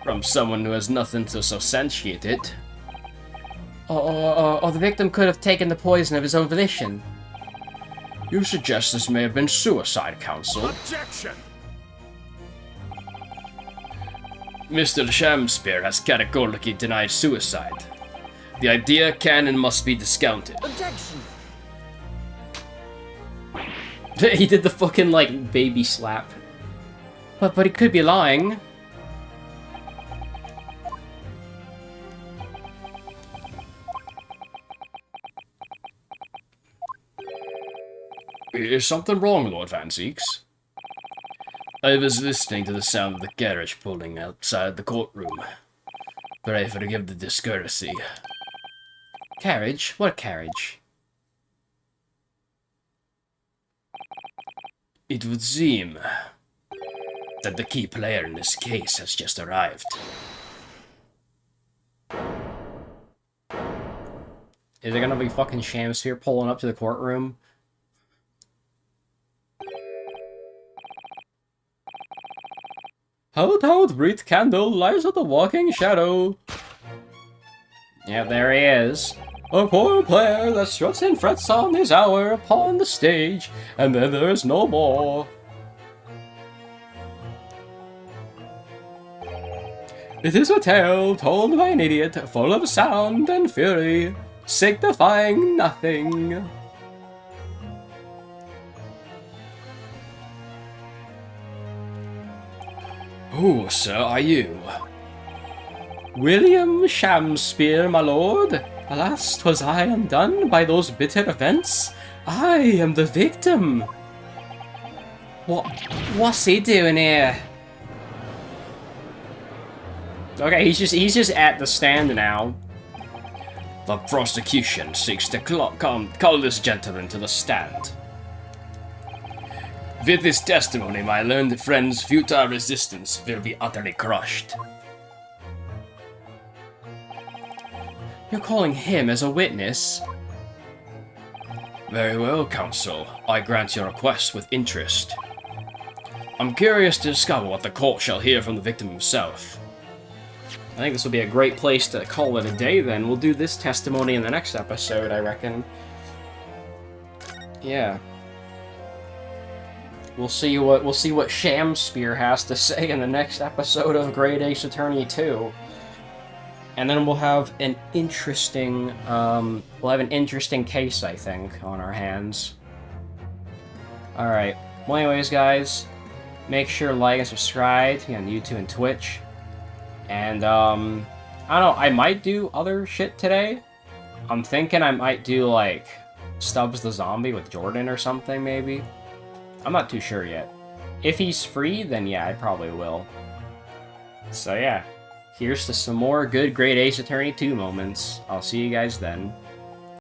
From someone who has nothing to substantiate it. Or the victim could have taken the poison of his own volition. You suggest this may have been suicide, Counsel? Objection! Mr. Shamspear has categorically denied suicide. The idea can and must be discounted. Objection! He did the fucking, like, baby slap. But he could be lying. Is something wrong, Lord Van Zeeks? I was listening to the sound of the carriage pulling outside the courtroom. Pray forgive the discourtesy. Carriage? What carriage? It would seem that the key player in this case has just arrived. Is it gonna be fucking Shamsphere pulling up to the courtroom? Out, out, bright candle, lies of the walking shadow. Yeah, there he is. A poor player that struts and frets on his hour upon the stage, and then there's no more. It is a tale told by an idiot, full of sound and fury, signifying nothing. Who, sir, are you? William Shamspear, my lord. Alas, 'twas I undone by those bitter events. I am the victim. What's he doing here? Okay, he's just at the stand now. The prosecution seeks to call this gentleman to the stand. With this testimony, my learned friend's futile resistance will be utterly crushed. You're calling him as a witness? Very well, counsel. I grant your request with interest. I'm curious to discover what the court shall hear from the victim himself. I think this will be a great place to call it a day then. We'll do this testimony in the next episode, I reckon. Yeah. we'll see what Sham Spear has to say in the next episode of Great Ace Attorney 2. And then we'll have an interesting case, I think, on our hands. Alright. Well, anyways, guys, make sure to like and subscribe on YouTube and Twitch. And, I don't know, I might do other shit today. I'm thinking I might do, like, Stubbs the Zombie with Jordan or something, maybe. I'm not too sure yet. If he's free, then yeah, I probably will. So yeah. Here's to some more good Great Ace Attorney 2 moments. I'll see you guys then.